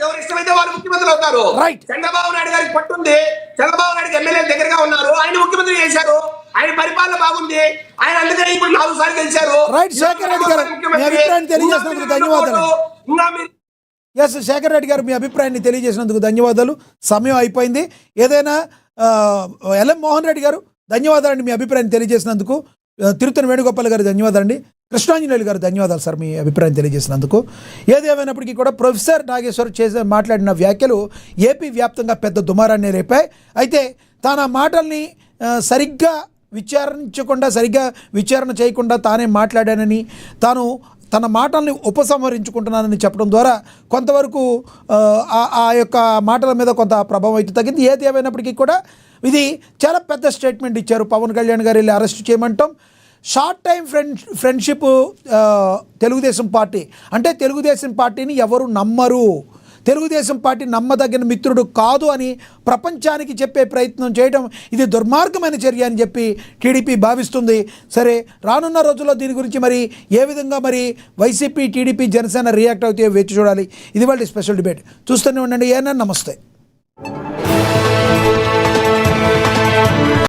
ఎవరు ఇష్టమైతే వాళ్ళు ముఖ్యమంత్రులు అవుతారు. చంద్రబాబు నాయుడు గారికి పట్టుంది, చంద్రబాబు నాయుడు ఎమ్మెల్యే దగ్గరగా ఉన్నారు, ఆయన ముఖ్యమంత్రి చేశారు, ఆయన పరిపాలన బాగుంది, ఆయన అందుకని ఇప్పుడు 4 సార్లు గెలిచారు. రైట్ శేఖర్ రెడ్డి గారు మీ అభిప్రాయాన్ని తెలియజేసినందుకు ధన్యవాదాలు. ఎస్ శేఖర్ రెడ్డి గారు మీ అభిప్రాయాన్ని తెలియజేసినందుకు ధన్యవాదాలు. సమయం అయిపోయింది. ఏదైనా ఎల్ఎం మోహన్ రెడ్డి గారు ధన్యవాదాలండి మీ అభిప్రాయాన్ని తెలియజేసినందుకు. తిరుత్తని వేణుగోపాల్ గారు ధన్యవాదాలండి. కృష్ణాంజనేయులు గారు ధన్యవాదాలు సార్ మీ అభిప్రాయం తెలియజేసినందుకు. ఏదేమైనప్పటికీ కూడా ప్రొఫెసర్ నాగేశ్వర్ మాట్లాడిన వ్యాఖ్యలు ఏపీ వ్యాప్తంగా పెద్ద దుమారాన్ని రేపాయి. అయితే తాను ఆ మాటల్ని సరిగ్గా విచారణ చేయకుండా తానే మాట్లాడానని, తాను తన మాటల్ని ఉపసంహరించుకుంటున్నానని చెప్పడం ద్వారా కొంతవరకు ఆ యొక్క మాటల మీద కొంత ప్రభావం అయితే తగ్గింది. ఏది ఏమైనప్పటికీ కూడా ఇది చాలా పెద్ద స్టేట్మెంట్ ఇచ్చారు. పవన్ కళ్యాణ్ గారు వెళ్ళి అరెస్ట్ చేయమంటాం. Short time friendship Telugudesam party అంటే తెలుగుదేశం పార్టీని ఎవరు నమ్మరు, తెలుగుదేశం పార్టీ నమ్మదగిన మిత్రుడు కాదు అని ప్రపంచానికి చెప్పే ప్రయత్నం చేయడం ఇది దుర్మార్గమైన చర్య అని చెప్పి టీడీపీ భావిస్తుంది. సరే రానున్న రోజుల్లో దీని గురించి మరి ఏ విధంగా మరి వైసీపీ, టీడీపీ, జనసేన రియాక్ట్ అవుతాయో వేచి చూడాలి. ఇది వాళ్ళ స్పెషల్ డిబేట్. చూస్తూనే ఉండండి. ఏనా నమస్తే.